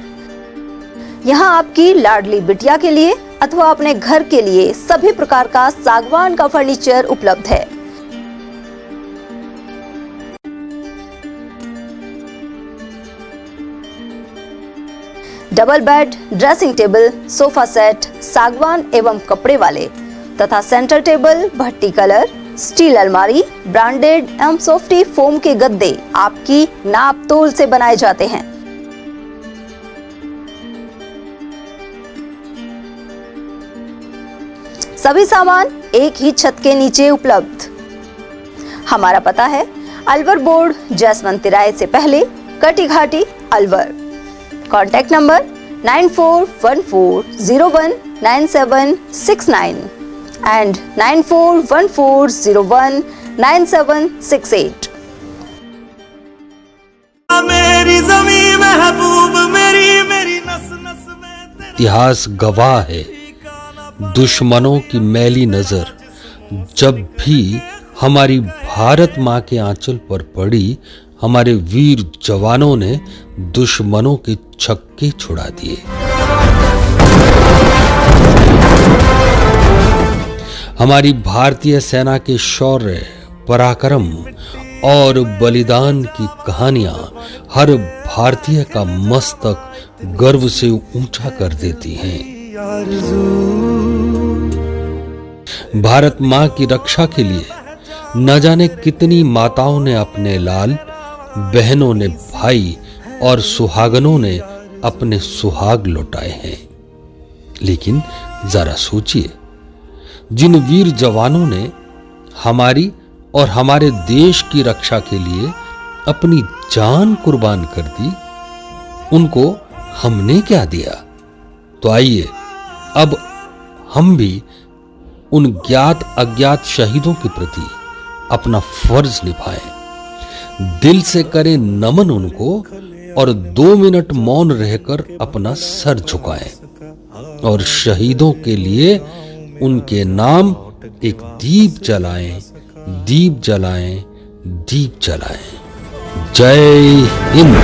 यहाँ आपकी लाडली बिटिया के लिए अथवा अपने घर के लिए सभी प्रकार का सागवान का फर्नीचर उपलब्ध है। Double bed, dressing table, sofa set, सागवान एवं कपड़े वाले तथा सेंटर टेबल, भट्टी कलर, स्टील अलमारी, ब्रांडेड एवं सॉफ्टी फोम के गद्दे आपकी नाप तोल से बनाए जाते हैं। सभी सामान एक ही छत के नीचे उपलब्ध। हमारा पता है अलवर बोर्ड, जैसवंत तिराहे से पहले, कटी घाटी, अलवर। Contact number 9414019769 and 9414019768। मेरी ज़मीं में महबूब मेरी मेरी नस नस में। इतिहास गवाह है, दुश्मनों की मैली नजर जब भी हमारी भारत माँ के आंचल पर पड़ी, हमारे वीर जवानों ने दुश्मनों के छक्के छुड़ा दिए। हमारी भारतीय सेना के शौर्य, पराक्रम और बलिदान की कहानियां हर भारतीय का मस्तक गर्व से ऊंचा कर देती हैं। भारत मां की रक्षा के लिए न जाने कितनी माताओं ने अपने लाल, बहनों ने भाई और सुहागनों ने अपने सुहाग लौटाए हैं। लेकिन जरा सोचिए, जिन वीर जवानों ने हमारी और हमारे देश की रक्षा के लिए अपनी जान कुर्बान कर दी, उनको हमने क्या दिया? तो आइए अब हम भी उन ज्ञात अज्ञात शहीदों के प्रति अपना फर्ज निभाएं, दिल से करें नमन उनको और 2 मिनट मौन रहकर अपना सर झुकाएं और शहीदों के लिए उनके नाम एक दीप जलाएं, दीप जलाएं, दीप जलाएं। जय हिंद।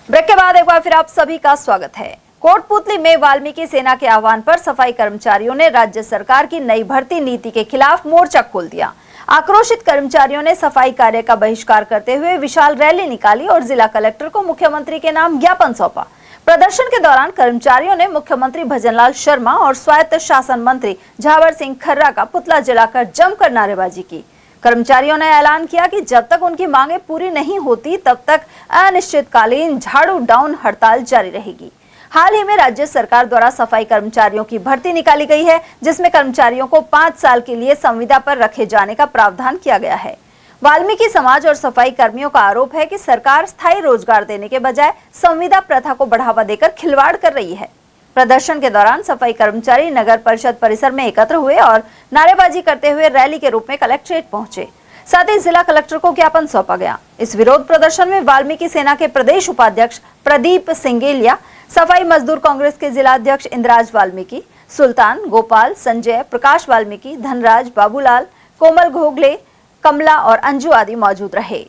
ब्रेक के बाद एक बार फिर आप सभी का स्वागत है। कोटपुतली में वाल्मीकि सेना के आह्वान पर सफाई कर्मचारियों ने राज्य सरकार की नई भर्ती नीति के खिलाफ मोर्चा खोल दिया। आक्रोशित कर्मचारियों ने सफाई कार्य का बहिष्कार करते हुए विशाल रैली निकाली और जिला कलेक्टर को मुख्यमंत्री के नाम ज्ञापन सौंपा। प्रदर्शन के दौरान कर्मचारियों ने मुख्यमंत्री भजनलाल शर्मा और स्वायत्त शासन मंत्री झावर सिंह खर्रा का पुतला जलाकर जमकर नारेबाजी की। कर्मचारियों ने ऐलान किया कि जब तक उनकी मांगें पूरी नहीं होती तब तक अनिश्चितकालीन झाड़ू डाउन हड़ताल जारी रहेगी। हाल ही में राज्य सरकार द्वारा सफाई कर्मचारियों की भर्ती निकाली गई है, जिसमें कर्मचारियों को 5 साल के लिए संविदा पर रखे जाने का प्रावधान किया गया है। वाल्मीकि समाज और सफाई कर्मियों का आरोप है कि सरकार स्थायी रोजगार देने के बजाय संविदा प्रथा को बढ़ावा देकर खिलवाड़ कर रही है। प्रदर्शन के दौरान सफाई कर्मचारी नगर परिषद परिसर में एकत्र हुए और नारेबाजी करते हुए रैली के रूप में कलेक्ट्रेट पहुंचे। साथ ही जिला कलेक्टर को ज्ञापन सौंपा गया। इस विरोध प्रदर्शन में वाल्मीकि सेना के प्रदेश उपाध्यक्ष प्रदीप सिंगेलिया, सफाई मजदूर कांग्रेस के जिला अध्यक्ष इंद्राज वाल्मीकि, सुल्तान, गोपाल, संजय, प्रकाश वाल्मीकि, धनराज, बाबूलाल, कोमल घोगले, कमला और अंजू आदि मौजूद रहे।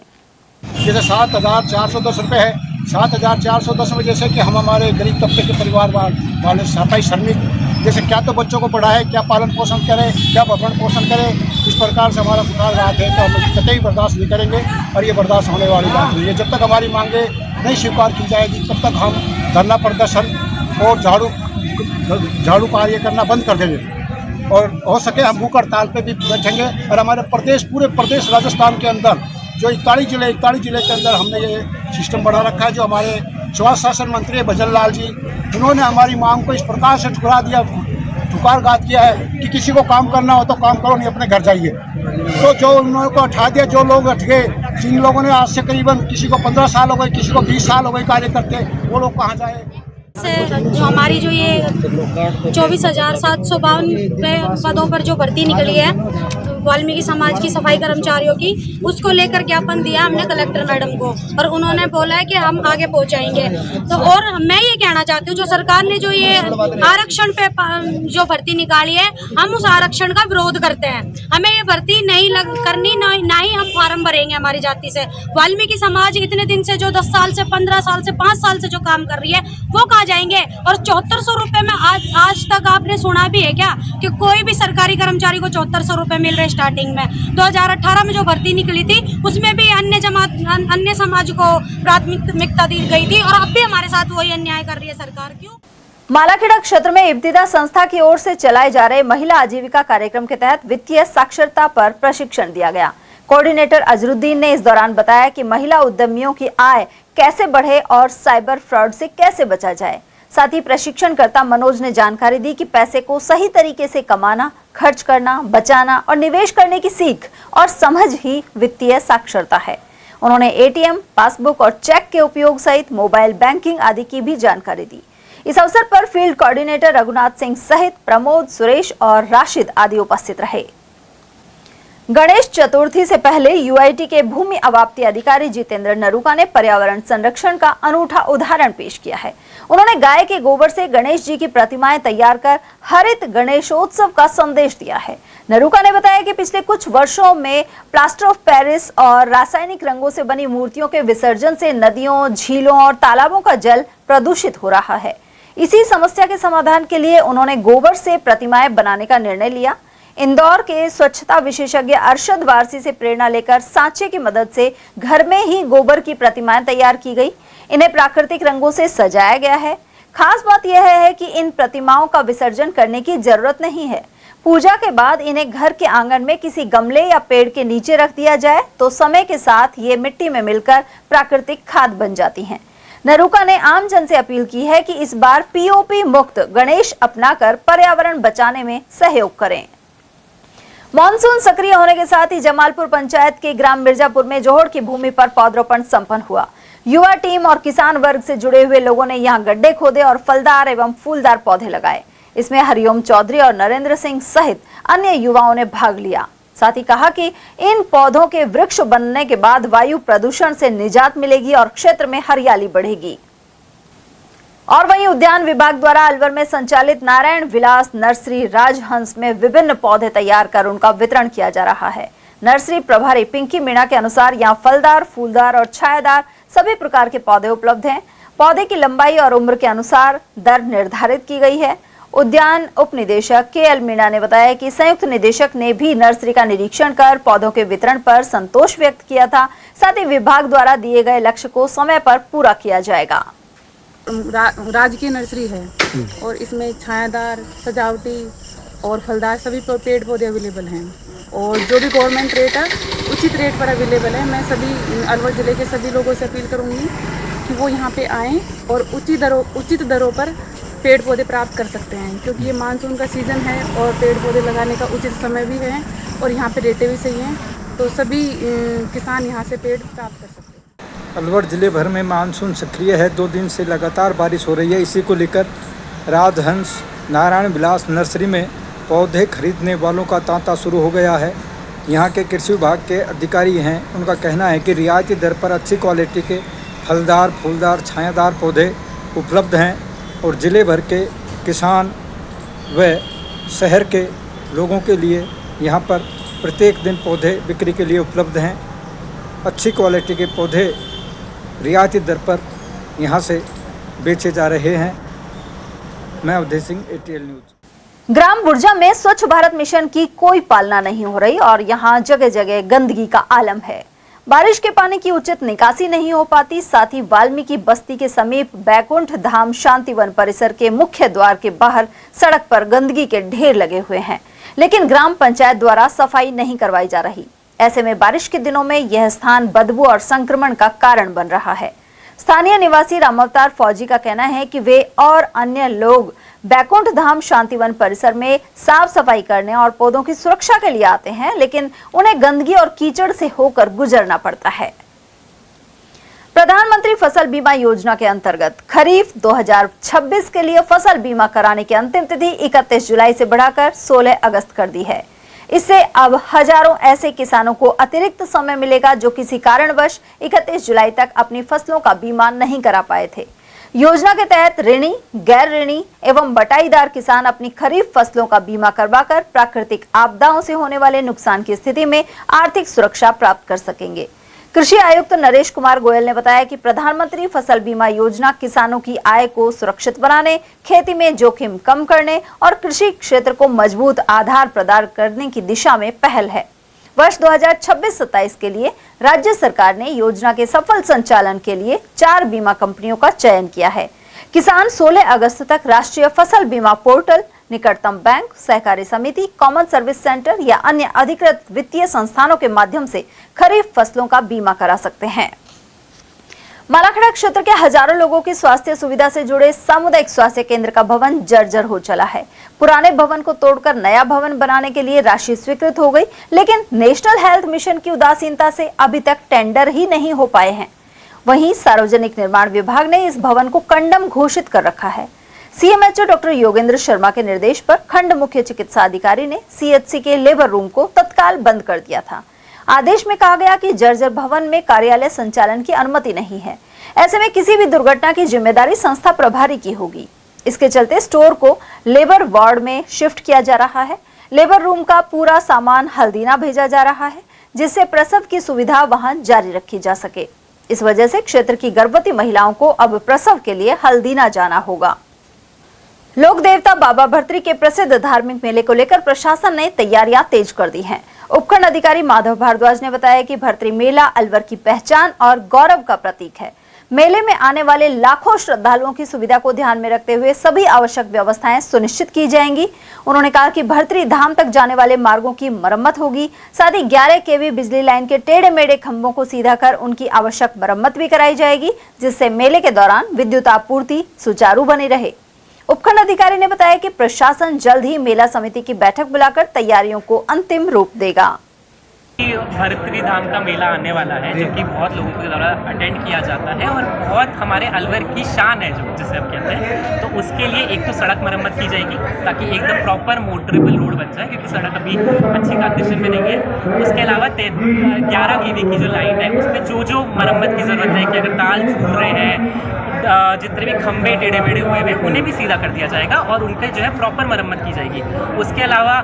जैसे 7,410 रुपये है, 7,410 में जैसे कि हम हमारे गरीब तबके के परिवार वाले सफाई श्रमिक जैसे क्या तो बच्चों को पढ़ाए, क्या पालन पोषण करे, क्या भरण पोषण करे, इस प्रकार से हमारा पुकार रहा है तो हम कतई बर्दाश्त नहीं करेंगे और ये बर्दाश्त होने वाली बात नहीं है। जब तक हमारी मांगे नहीं स्वीकार की जाएगी तब तक हम धरना प्रदर्शन और झाड़ू कार्य करना बंद कर देंगे और हो सके हम भूख हड़ताल पे भी बैठेंगे। और हमारे पूरे प्रदेश राजस्थान के अंदर जो 41 जिले के अंदर हमने ये सिस्टम बना रखा है। जो हमारे स्वास्थ्य शासन मंत्री भजनलाल जी, उन्होंने हमारी मांग को इस प्रकार से ठुकरा दिया, ठुकारघात किया है कि किसी को काम करना हो तो काम करो, नहीं अपने घर जाइए। तो जो उन्होंने को हटा दिया, जो लोग हट गए, जिन लोगों ने आज से करीबन किसी को 15 साल हो गए, किसी को 20 साल हो गए कार्य करते, वो लोग कहाँ जाए। जो हमारी जो ये 24,752 पदों पर जो भर्ती निकली है वाल्मीकि समाज की सफाई कर्मचारियों की, उसको लेकर ज्ञापन दिया हमने कलेक्टर मैडम को और उन्होंने बोला है कि हम आगे पहुंचाएंगे। तो और मैं ये कहना चाहती हूँ, जो सरकार ने जो ये आरक्षण पे जो भर्ती निकाली है, हम उस आरक्षण का विरोध करते हैं। हमें ये भर्ती नहीं करनी, ना ही हम फार्म भरेंगे हमारी जाति से। वाल्मीकि समाज इतने दिन से जो 10 साल से 15 साल से 5 साल से जो काम कर रही है वो कहाँ जाएंगे। और 7400 रुपये में आज तक आपने सुना भी है क्या कि कोई भी सरकारी कर्मचारी को 7400 रुपये मिल रहे? स्टार्टिंग में 2018 में जो भर्ती निकली थी उसमें भी अन्य समाज को प्राथमिकता दी गई थी और अब भी हमारे साथ वही अन्याय कर रही है सरकार। क्यों? मालाखेड़ा क्षेत्र में इब्तिदा संस्था की ओर से चलाए जा रहे महिला आजीविका कार्यक्रम के तहत वित्तीय साक्षरता पर प्रशिक्षण दिया गया। कोऑर्डिनेटर अजरुद्दीन ने इस दौरान बताया कि महिला उद्यमियों की आय कैसे बढ़े और साइबर फ्रॉड से कैसे बचा जाए। साथ ही प्रशिक्षणकर्ता मनोज ने जानकारी दी कि पैसे को सही तरीके से कमाना, खर्च करना, बचाना और निवेश करने की सीख और समझ ही वित्तीय साक्षरता है। उन्होंने एटीएम, पासबुक और चेक के उपयोग सहित मोबाइल बैंकिंग आदि की भी जानकारी दी। इस अवसर पर फील्ड कोऑर्डिनेटर रघुनाथ सिंह सहित प्रमोद, सुरेश और राशिद आदि उपस्थित रहे। गणेश चतुर्थी से पहले यूआईटी के भूमि अवाप्ति अधिकारी जितेंद्र नरूका ने पर्यावरण संरक्षण का अनूठा उदाहरण पेश किया है। उन्होंने गाय के गोबर से गणेश जी की प्रतिमाएं तैयार कर हरित गणेशोत्सव का संदेश दिया है। नरूका ने बताया कि पिछले कुछ वर्षों में प्लास्टर ऑफ पेरिस और रासायनिक रंगों से बनी मूर्तियों के विसर्जन से नदियों, झीलों और तालाबों का जल प्रदूषित हो रहा है। इसी समस्या के समाधान के लिए उन्होंने गोबर से प्रतिमाएं बनाने का निर्णय लिया। इंदौर के स्वच्छता विशेषज्ञ अरशद वारसी से प्रेरणा लेकर सांचे की मदद से घर में ही गोबर की प्रतिमाएं तैयार की गई। इन्हें प्राकृतिक रंगों से सजाया गया है। खास बात यह है कि इन प्रतिमाओं का विसर्जन करने की जरूरत नहीं है। पूजा के बाद इन्हें घर के आंगन में किसी गमले या पेड़ के नीचे रख दिया जाए तो समय के साथ ये मिट्टी में मिलकर प्राकृतिक खाद बन जाती हैं। नरूका ने आम जन से अपील की है कि इस बार पीओपी मुक्त गणेश अपनाकर पर्यावरण बचाने में सहयोग करें। मॉनसून सक्रिय होने के साथ ही जमालपुर पंचायत के ग्राम मिर्जापुर में जोहड़ की भूमि पर पौधरोपण संपन्न हुआ। युवा टीम और किसान वर्ग से जुड़े हुए लोगों ने यहां गड्ढे खोदे और फलदार एवं फूलदार पौधे लगाए। इसमें हरिओम चौधरी और नरेंद्र सिंह सहित अन्य युवाओं ने भाग लिया। साथ ही कहा कि इन पौधों के वृक्ष बनने के बाद वायु प्रदूषण से निजात मिलेगी और क्षेत्र में हरियाली बढ़ेगी। और वहीं उद्यान विभाग द्वारा अलवर में संचालित नारायण विलास नर्सरी राजहंस में विभिन्न पौधे तैयार कर उनका वितरण किया जा रहा है। नर्सरी प्रभारी पिंकी मीणा के अनुसार यहां फलदार, फूलदार और छायादार सभी प्रकार के पौधे उपलब्ध हैं। पौधे की लंबाई और उम्र के अनुसार दर निर्धारित की गई है। उद्यान उप निदेशक के.एल. मीणा ने बताया कि संयुक्त निदेशक ने भी नर्सरी का निरीक्षण कर पौधों के वितरण पर संतोष व्यक्त किया था। साथ ही विभाग द्वारा दिए गए लक्ष्य को समय पर पूरा किया जाएगा। राजकीय नर्सरी है और इसमें छायादार, सजावटी और फलदार सभी पेड़ पौधे अवेलेबल हैं और जो भी गवर्नमेंट रेट है उचित रेट पर अवेलेबल है। मैं सभी अलवर ज़िले के सभी लोगों से अपील करूंगी कि वो यहाँ पे आएँ और उचित दरों पर पेड़ पौधे प्राप्त कर सकते हैं, क्योंकि ये मानसून का सीज़न है और पेड़ पौधे लगाने का उचित समय भी है और यहाँ पे रेटें भी सही हैं, तो सभी किसान यहाँ से पेड़ प्राप्त कर सकते हैं। अलवर ज़िले भर में मानसून सक्रिय है। 2 दिन से लगातार बारिश हो रही है। इसी को लेकर राजहंस नारायण विलास नर्सरी में पौधे खरीदने वालों का तांता शुरू हो गया है। यहाँ के कृषि विभाग के अधिकारी हैं, उनका कहना है कि रियायती दर पर अच्छी क्वालिटी के फलदार, फूलदार, छायादार पौधे उपलब्ध हैं और ज़िले भर के किसान व शहर के लोगों के लिए यहाँ पर प्रत्येक दिन पौधे बिक्री के लिए उपलब्ध हैं। अच्छी क्वालिटी के पौधे रियायती दर पर यहाँ से बेचे जा रहे हैं। मैं अवधेय सिंह, ATL न्यूज। ग्राम बुर्जा में स्वच्छ भारत मिशन की कोई पालना नहीं हो रही और यहाँ जगह जगह गंदगी का आलम है। बारिश के पानी की उचित निकासी नहीं हो पाती। साथ ही वाल्मीकि बस्ती के समीप बैकुंठ धाम शांतिवन परिसर के मुख्य द्वार के बाहर सड़क पर गंदगी के ढेर लगे हुए हैं, लेकिन ग्राम पंचायत द्वारा सफाई नहीं करवाई जा रही। ऐसे में बारिश के दिनों में यह स्थान बदबू और संक्रमण का कारण बन रहा है। स्थानीय निवासी रामावतार फौजी का कहना है कि वे और अन्य लोग बैकुंठ धाम शांतिवन परिसर में साफ सफाई करने और पौधों की सुरक्षा के लिए आते हैं, लेकिन उन्हें गंदगी और कीचड़ से होकर गुजरना पड़ता है। प्रधानमंत्री फसल बीमा योजना के अंतर्गत खरीफ 2026 के लिए फसल बीमा कराने की अंतिम तिथि 31 जुलाई से बढ़ाकर 16 अगस्त कर दी है। इससे अब हजारों ऐसे किसानों को अतिरिक्त समय मिलेगा जो किसी कारणवश 31 जुलाई तक अपनी फसलों का बीमा नहीं करा पाए थे। योजना के तहत ऋणी, गैर ऋणी एवं बटाईदार किसान अपनी खरीफ फसलों का बीमा करवाकर प्राकृतिक आपदाओं से होने वाले नुकसान की स्थिति में आर्थिक सुरक्षा प्राप्त कर सकेंगे। कृषि आयुक्त नरेश कुमार गोयल ने बताया कि प्रधानमंत्री फसल बीमा योजना किसानों की आय को सुरक्षित बनाने, खेती में जोखिम कम करने और कृषि क्षेत्र को मजबूत आधार प्रदान करने की दिशा में पहल है। वर्ष 2026-27 के लिए राज्य सरकार ने योजना के सफल संचालन के लिए 4 बीमा कंपनियों का चयन किया है। किसान 16 अगस्त तक राष्ट्रीय फसल बीमा पोर्टल, निकटतम बैंक, सहकारी समिति, कॉमन सर्विस सेंटर या अन्य अधिकृत वित्तीय संस्थानों के माध्यम से खरीफ फसलों का बीमा करा सकते हैं। मालाखड़ा क्षेत्र के हजारों लोगों की स्वास्थ्य सुविधा से जुड़े सामुदायिक स्वास्थ्य केंद्र का भवन जर्जर हो चला है। पुराने भवन को तोड़कर नया भवन बनाने के लिए राशि स्वीकृत हो गई, लेकिन नेशनल हेल्थ मिशन की उदासीनता से अभी तक टेंडर ही नहीं हो पाए हैं। वहीं सार्वजनिक निर्माण विभाग ने इस भवन को कंडम घोषित कर रखा है। सीएमएचओ डॉक्टर योगेंद्र शर्मा के निर्देश पर खंड मुख्य चिकित्सा अधिकारी ने सीएचसी के लेबर रूम को तत्काल बंद कर दिया था। आदेश में कहा गया कि जर्जर भवन में कार्यालय संचालन की अनुमति नहीं है। ऐसे में किसी भी दुर्घटना की जिम्मेदारी संस्था प्रभारी की होगी। इसके चलते स्टोर को लेबर वार्ड में शिफ्ट किया जा रहा है। लेबर रूम का पूरा सामान हल्दीना भेजा जा रहा है, जिससे प्रसव की सुविधा वहां जारी रखी जा सके। इस वजह से क्षेत्र की गर्भवती महिलाओं को अब प्रसव के लिए हल्दीना जाना होगा। लोक देवता बाबा भर्तरी के प्रसिद्ध धार्मिक मेले को लेकर प्रशासन ने तैयारियां तेज कर दी हैं। उपखंड अधिकारी माधव भारद्वाज ने बताया कि भर्तरी मेला अलवर की पहचान और गौरव का प्रतीक है। मेले में आने वाले लाखों श्रद्धालुओं की सुविधा को ध्यान में रखते हुए सभी आवश्यक व्यवस्थाएं सुनिश्चित की जाएंगी। उन्होंने कहा कि भर्तरी धाम तक जाने वाले मार्गों की मरम्मत होगी। साथ ही 11 केवी बिजली लाइन के टेढ़े मेढ़े खंभों को सीधा कर उनकी आवश्यक मरम्मत भी कराई जाएगी, जिससे मेले के दौरान विद्युत आपूर्ति सुचारू बनी रहे। उपखंड अधिकारी ने बताया कि प्रशासन जल्द ही मेला समिति की बैठक बुलाकर तैयारियों को अंतिम रूप देगा। भर्तरी धाम का मेला आने वाला है, जो कि बहुत लोगों के द्वारा अटेंड किया जाता है और बहुत हमारे अलवर की शान है, जो जिसे हम कहते हैं। तो उसके लिए एक तो सड़क मरम्मत की जाएगी ताकि एकदम प्रॉपर मोटरेबल रोड बन जाए, क्योंकि सड़क अभी अच्छी कंडीशन में नहीं है। उसके अलावा 11 केवी की जो लाइन है उसमें जो मरम्मत की ज़रूरत है कि अगर तार छूट रहे हैं, जितने भी खंभे टेढ़े मेढ़े हुए हैं उन्हें भी सीधा कर दिया जाएगा और उनके जो है प्रॉपर मरम्मत की जाएगी। उसके अलावा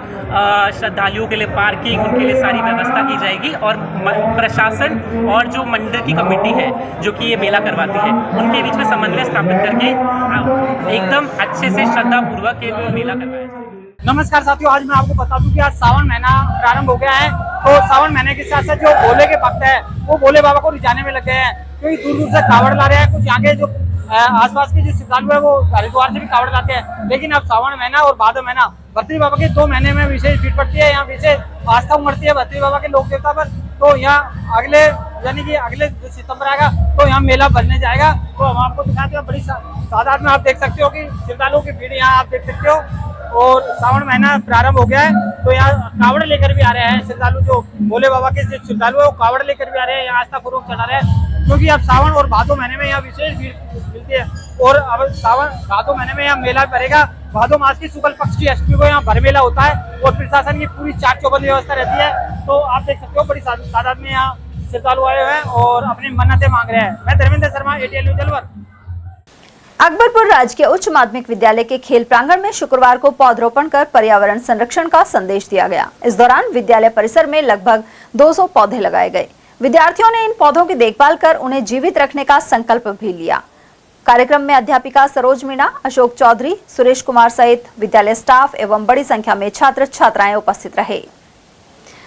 श्रद्धालुओं के लिए पार्किंग, उनके लिए सारी व्यवस्था की जाएगी और प्रशासन और जो मंडल की कमेटी है जो कि ये मेला करवाती है, उनके बीच में समन्वय स्थापित करके एकदम अच्छे से श्रद्धापूर्वक ये मेला करवाया जाएगा। नमस्कार साथियों, आज मैं आपको बता दूं कि आज सावन महीना प्रारंभ हो गया है। तो सावन महीने के साथ साथ जो भोले के भक्त है वो भोले बाबा को रिझाने में लग गए हैं, क्योंकि दूर दूर से कावड़ ला रहे हैं। कुछ यहाँ के जो आसपास के जो श्रद्धालु है वो हरिद्वार से भी कावड़ लाते हैं। लेकिन अब सावन महीना और भादो महीना भर्तरी बाबा के 2 महीने में विशेष भीड़ पड़ती है। यहाँ विशेष आस्था उमड़ती है भर्तरी बाबा के लोक देवता पर। तो यहाँ अगले जो सितंबर आएगा तो यहाँ मेला भरने जाएगा। तो हम आपको दिखाते हैं, बड़ी तादाद में आप देख सकते हो कि श्रद्धालुओं की भीड़ यहाँ आप देख सकते हो। और सावन महीना प्रारंभ हो गया है तो यहाँ कावड़ लेकर भी आ रहे हैं श्रद्धालु। जो भोले बाबा के जो श्रद्धालु है वो कावड़ लेकर भी आ रहे हैं, यहाँ आस्था पूर्वक चला रहे हैं, क्योंकि अब सावन और भादो महीने में यहाँ विशेष भीड़ मिलती है। और अब सावन भादो महीने में यहाँ मेला भरेगा। भादो मास की शुक्ल पक्ष की अष्टमी को यहाँ भर मेला होता है और प्रशासन की पूरी चाक चौबंद व्यवस्था रहती है। तो आप देख सकते हो बड़ी तादाद में यहाँ श्रद्धालु आए हुए हैं और अपनी मन्नतें मांग रहे हैं। मैं धर्मेंद्र शर्मा, ATL न्यूज़ अलवर। अकबरपुर राजकीय उच्च माध्यमिक विद्यालय के खेल प्रांगण में शुक्रवार को पौधरोपण कर पर्यावरण संरक्षण का संदेश दिया गया। इस दौरान विद्यालय परिसर में लगभग 200 पौधे लगाए गए। विद्यार्थियों ने इन पौधों की देखभाल कर उन्हें जीवित रखने का संकल्प भी लिया। कार्यक्रम में अध्यापिका सरोज मीणा, अशोक चौधरी, सुरेश कुमार सहित विद्यालय स्टाफ एवं बड़ी संख्या में छात्र छात्राएं उपस्थित रहे।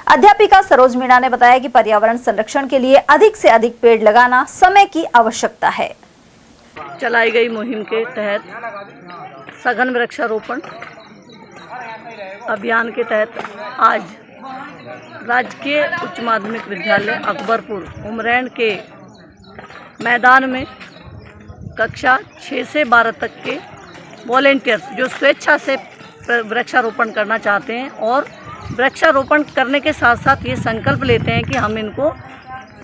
अध्यापिका सरोज मीणा ने बताया कि पर्यावरण संरक्षण के लिए अधिक से अधिक पेड़ लगाना समय की आवश्यकता है। चलाई गई मुहिम के तहत सघन वृक्षारोपण अभियान के तहत आज राजकीय उच्च माध्यमिक विद्यालय अकबरपुर उमरैन के मैदान में कक्षा 6 से 12 तक के वॉलेंटियर्स जो स्वेच्छा से वृक्षारोपण करना चाहते हैं और वृक्षारोपण करने के साथ साथ ये संकल्प लेते हैं कि हम इनको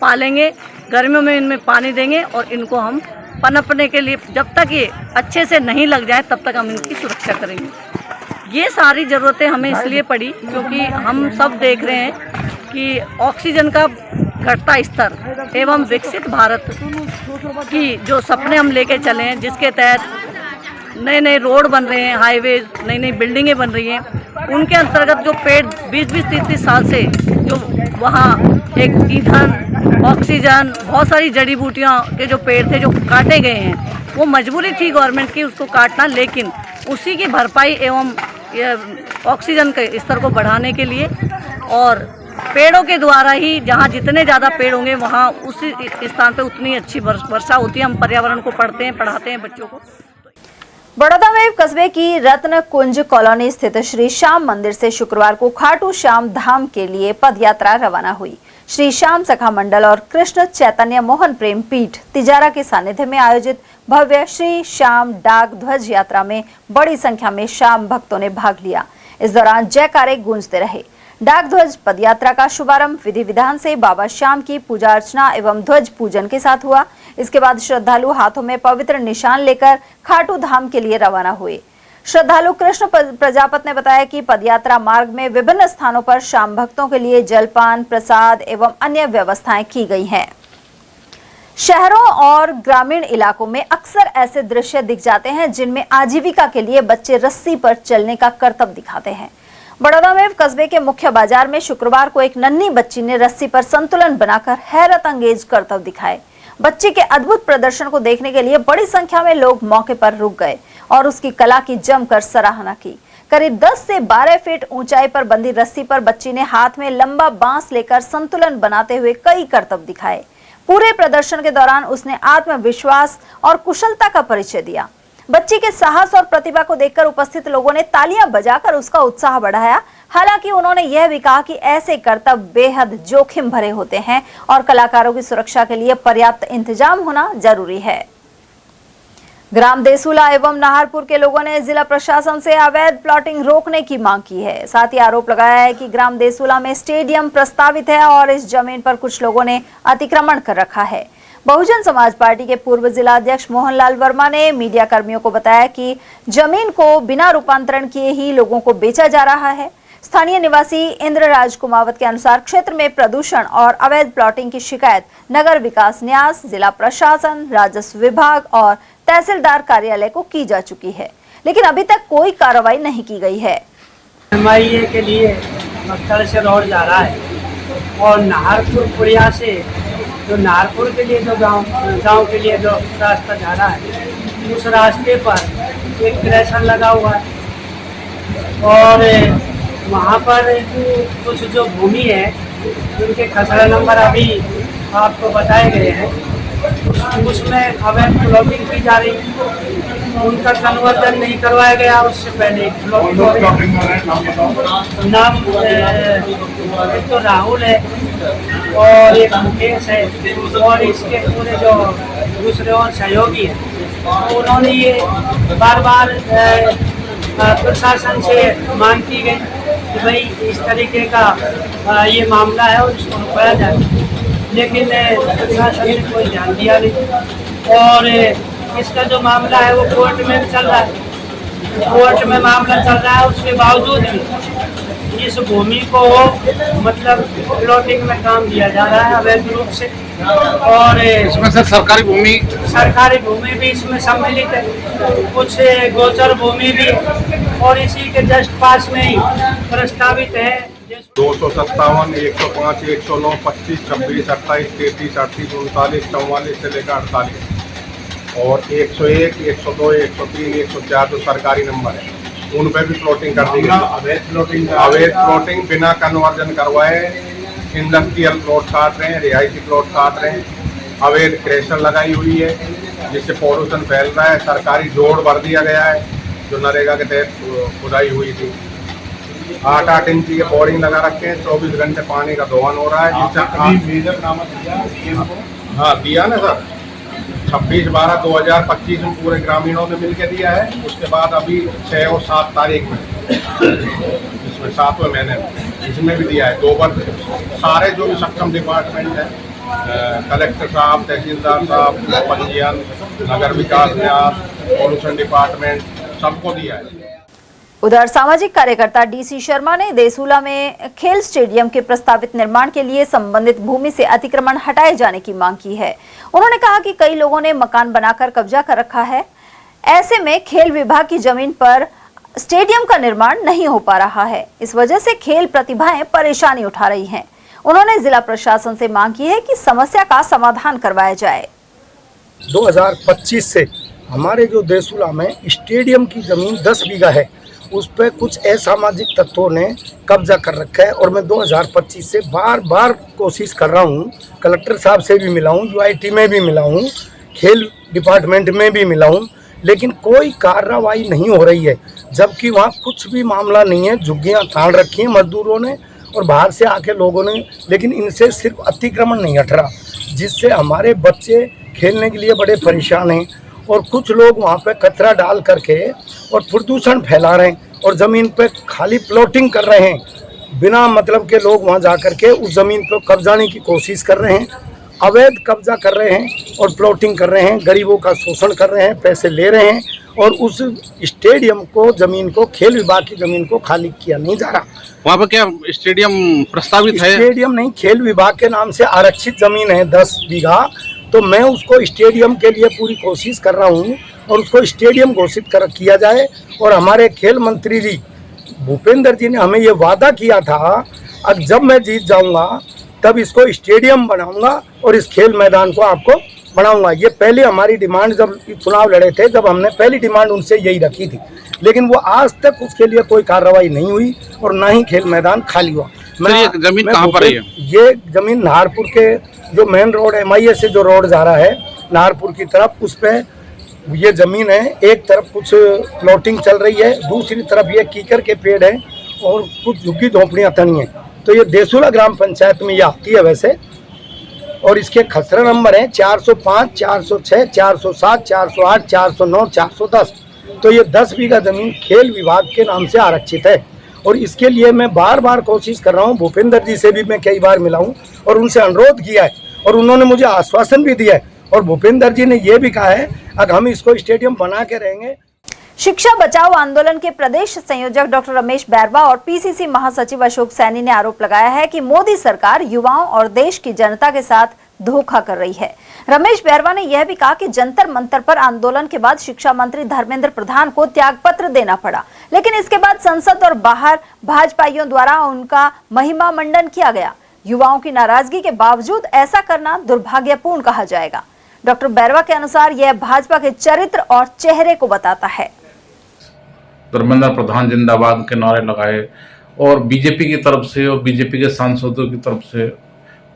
पालेंगे, गर्मियों में इनमें पानी देंगे और इनको हम पनपने के लिए जब तक ये अच्छे से नहीं लग जाए तब तक हम इनकी सुरक्षा करेंगे। ये सारी ज़रूरतें हमें इसलिए पड़ी क्योंकि हम सब देख रहे हैं कि ऑक्सीजन का घटता स्तर एवं विकसित भारत की जो सपने हम लेके चले हैं, जिसके तहत नए नए रोड बन रहे हैं, हाईवे, नई नई बिल्डिंगें बन रही हैं, उनके अंतर्गत जो पेड़ 20-20, 30-30 साल से जो वहाँ एक ईंधन, ऑक्सीजन, बहुत सारी जड़ी बूटियाँ के जो पेड़ थे जो काटे गए हैं, वो मजबूरी थी गवर्नमेंट की उसको काटना, लेकिन उसी की भरपाई एवं ऑक्सीजन के स्तर को बढ़ाने के लिए और पेड़ों के द्वारा ही जहाँ जितने ज़्यादा पेड़ होंगे वहाँ उसी स्थान पे उतनी अच्छी वर्षा होती है। हम पर्यावरण को पढ़ते हैं, पढ़ाते हैं बच्चों को। बड़ौदा में कस्बे की रत्न कुंज कॉलोनी स्थित श्री श्याम मंदिर से शुक्रवार को खाटू श्याम धाम के लिए पदयात्रा रवाना हुई। श्री श्याम सखा मंडल और कृष्ण चैतन्य मोहन प्रेम पीठ तिजारा के सानिध्य में आयोजित भव्य श्री श्याम डाक ध्वज यात्रा में बड़ी संख्या में श्याम भक्तों ने भाग लिया। इस दौरान जयकारे गूंजते रहे। डाक ध्वज पदयात्रा का शुभारंभ विधि विधान से बाबा श्याम की पूजा अर्चना एवं ध्वज पूजन के साथ हुआ। इसके बाद श्रद्धालु हाथों में पवित्र निशान लेकर खाटू धाम के लिए रवाना हुए। श्रद्धालु कृष्ण प्रजापत ने बताया कि पदयात्रा मार्ग में विभिन्न स्थानों पर शाम भक्तों के लिए जलपान, प्रसाद एवं अन्य व्यवस्थाएं की गई हैं। शहरों और ग्रामीण इलाकों में अक्सर ऐसे दृश्य दिख जाते हैं जिनमें आजीविका के लिए बच्चे रस्सी पर चलने का करतब दिखाते हैं। बड़ौदा में कस्बे के मुख्य बाजार में शुक्रवार को एक नन्ही बच्ची ने रस्सी पर संतुलन बनाकर हैरत अंगेज करतब दिखाए। बच्ची के अद्भुत प्रदर्शन को देखने के लिए बड़ी संख्या में लोग मौके पर रुक गए और उसकी कला की जमकर सराहना की। करीब 10 से 12 फीट ऊंचाई पर बंधी रस्सी पर बच्ची ने हाथ में लंबा बांस लेकर संतुलन बनाते हुए कई करतब दिखाए। पूरे प्रदर्शन के दौरान उसने आत्मविश्वास और कुशलता का परिचय दिया। बच्ची के साहस और प्रतिभा को देखकर उपस्थित लोगों ने तालियां बजाकर उसका उत्साह बढ़ाया। हालांकि उन्होंने यह भी कहा कि ऐसे करतब बेहद जोखिम भरे होते हैं और कलाकारों की सुरक्षा के लिए पर्याप्त इंतजाम होना जरूरी है। ग्राम देसूला एवं नाहरपुर के लोगों ने जिला प्रशासन से अवैध प्लॉटिंग रोकने की मांग की है। साथ ही आरोप लगाया है कि ग्राम देसूला में स्टेडियम प्रस्तावित है और इस जमीन पर कुछ लोगों ने अतिक्रमण कर रखा है। बहुजन समाज पार्टी के पूर्व जिला अध्यक्ष मोहनलाल वर्मा ने मीडिया कर्मियों को बताया कि जमीन को बिना रूपांतरण किए ही लोगों को बेचा जा रहा है। स्थानीय निवासी इंद्रराज कुमावत के अनुसार क्षेत्र में प्रदूषण और अवैध प्लॉटिंग की शिकायत नगर विकास न्यास, जिला प्रशासन, राजस्व विभाग और तहसीलदार कार्यालय को की जा चुकी है, लेकिन अभी तक कोई कार्रवाई नहीं की गई है। MIA के लिए मक्कड़ से रोड जा रहा है और नाहरपुर पुलिया से जो नाहरपुर के लिए जो गांव के लिए जो रास्ता जा रहा है, उस रास्ते पर एक क्रैशर लगा हुआ है और वहाँ पर कुछ जो भूमि है उनके खसरा नंबर अभी आपको बताए गए हैं, उसमें अवैध प्लॉटिंग की जा रही है। उनका कन्वर्जन नहीं करवाया गया उससे पहले नाम एक तो राहुल है और एक मुकेश है और इसके पूरे जो दूसरे और सहयोगी हैं, तो उन्होंने ये बार बार प्रशासन से मांग की गई कि भाई इस तरीके का ये मामला है और इसको रुकाया जाए, लेकिन प्रशासन ने कोई ध्यान दिया नहीं और इसका जो मामला है वो कोर्ट में भी चल रहा है। कोर्ट में मामला चल रहा है, उसके बावजूद भी इस भूमि को मतलब प्लॉटिंग में काम दिया जा रहा है अवैध रूप से और इसमें से सरकारी भूमि भी इसमें सम्मिलित है, कुछ गोचर भूमि भी है और इसी के जस्ट पास में ही प्रस्तावित है 257, 105, 109, 25, 26, 28, 33, 38, 39, 44 से लेकर 48 और 101, 102, 103, 104 जो सरकारी नंबर है उन पर भी प्लॉटिंग कर दी गई। अवैध प्लॉटिंग बिना कन्वर्जन करवाए इंडस्ट्रियल प्लॉट काट रहे हैं, रिहायशी प्लॉट काट रहे हैं, अवैध क्रैशर लगाई हुई है जिससे पॉल्यूशन फैल रहा है। सरकारी जोड़ भर दिया गया है जो नरेगा के तहत खुदाई हुई थी। 8-8 इंच के बोरिंग लगा रखे हैं, 24 घंटे पानी का दोहन हो रहा है जिससे हाँ दिया ना सर 26/12/2025 में पूरे ग्रामीणों ने मिलकर दिया है। उसके बाद अभी 6 और 7 तारीख में इसमें 7वें महीने में इसमें भी दिया है 2 बार। सारे जो भी सक्षम डिपार्टमेंट है कलेक्टर साहब, तहसीलदार साहब, पंजीयन, नगर विकास न्यास, पॉल्यूशन डिपार्टमेंट सबको दिया है। उधर सामाजिक कार्यकर्ता DC शर्मा ने देसूला में खेल स्टेडियम के प्रस्तावित निर्माण के लिए संबंधित भूमि से अतिक्रमण हटाए जाने की मांग की है। उन्होंने कहा कि कई लोगों ने मकान बनाकर कब्जा कर रखा है, ऐसे में खेल विभाग की जमीन पर स्टेडियम का निर्माण नहीं हो पा रहा है। इस वजह से खेल प्रतिभाएं परेशानी उठा रही हैं। उन्होंने जिला प्रशासन से मांग की है कि समस्या का समाधान करवाया जाए। 2025 से हमारे जो देसूला में स्टेडियम की जमीन 10 बीघा है, उस पर कुछ असामाजिक तत्वों ने कब्जा कर रखा है और मैं 2025 से बार बार कोशिश कर रहा हूँ। कलेक्टर साहब से भी मिला हूँ, UIT में भी मिला हूँ, खेल डिपार्टमेंट में भी मिला हूँ, लेकिन कोई कार्रवाई नहीं हो रही है। जबकि वहाँ कुछ भी मामला नहीं है, झुग्गियाँ ताड़ रखी हैं मजदूरों ने और बाहर से आके लोगों ने, लेकिन इनसे सिर्फ अतिक्रमण नहीं हट रहा, जिससे हमारे बच्चे खेलने के लिए बड़े परेशान हैं। और कुछ लोग वहाँ पे कचरा डाल करके और प्रदूषण फैला रहे हैं और ज़मीन पे खाली प्लॉटिंग कर रहे हैं। बिना मतलब के लोग वहाँ जा कर के उस ज़मीन पर कब्जाने की कोशिश कर रहे हैं अवैध कब्जा कर रहे हैं और प्लॉटिंग कर रहे हैं, गरीबों का शोषण कर रहे हैं, पैसे ले रहे हैं और उस स्टेडियम को, जमीन को, खेल विभाग की जमीन को खाली किया नहीं जा रहा। वहाँ पर क्या स्टेडियम प्रस्तावित है? स्टेडियम नहीं, खेल विभाग के नाम से आरक्षित जमीन है 10 बीघा, तो मैं उसको स्टेडियम के लिए पूरी कोशिश कर रहा हूँ और उसको स्टेडियम घोषित किया जाए। और हमारे खेल मंत्री जी भूपेंद्र जी ने हमें ये वादा किया था, अब जब मैं जीत जाऊंगा तब इसको स्टेडियम बनाऊंगा और इस खेल मैदान को आपको बनाऊंगा। ये पहले हमारी डिमांड, जब चुनाव लड़े थे, जब हमने पहली डिमांड उनसे यही रखी थी, लेकिन वो आज तक उसके लिए कोई कार्रवाई नहीं हुई और ना ही खेल मैदान खाली हुआ। ये जमीन कहाँ पर है? ये जमीन नाहरपुर के जो मेन रोड MIA से जो रोड जा रहा है नाहरपुर की तरफ, उस पे ये जमीन है। एक तरफ कुछ प्लॉटिंग चल रही है, दूसरी तरफ ये कीकर के पेड़ है और कुछ झुग्गी झोंपड़ियाँ तनी हैं। तो ये देसुला ग्राम पंचायत में ये आती है वैसे, और इसके खसरा नंबर है 405, 406, 407, 408, 409, 410। तो ये 10 बीघा जमीन खेल विभाग के नाम से आरक्षित है और इसके लिए मैं बार बार कोशिश कर रहा हूँ। भूपेंद्र जी से भी मैं कई बार मिला हूँ और उनसे अनुरोध किया है और उन्होंने मुझे आश्वासन भी दिया है और भूपेंद्र जी ने ये भी कहा है अगर हम इसको स्टेडियम बना के रहेंगे। शिक्षा बचाओ आंदोलन के प्रदेश संयोजक डॉक्टर रमेश बैरवा और PCC महासचिव अशोक सैनी ने आरोप लगाया है कि मोदी सरकार युवाओं और देश की जनता के साथ धोखा कर रही है। रमेश बैरवा ने यह भी कहा कि जंतर मंतर पर आंदोलन के बाद शिक्षा मंत्री धर्मेंद्र प्रधान को त्यागपत्र देना पड़ा, लेकिन इसके बाद संसद और बाहर भाजपाइयों द्वारा उनका महिमा मंडन किया गया। युवाओं की नाराजगी के बावजूद ऐसा करना दुर्भाग्यपूर्ण कहा जाएगा। डॉक्टर बैरवा के अनुसार यह भाजपा के चरित्र और चेहरे को बताता है। धर्मेंद्र प्रधान जिंदाबाद के नारे लगाए और बीजेपी की तरफ से और बीजेपी के सांसदों की तरफ से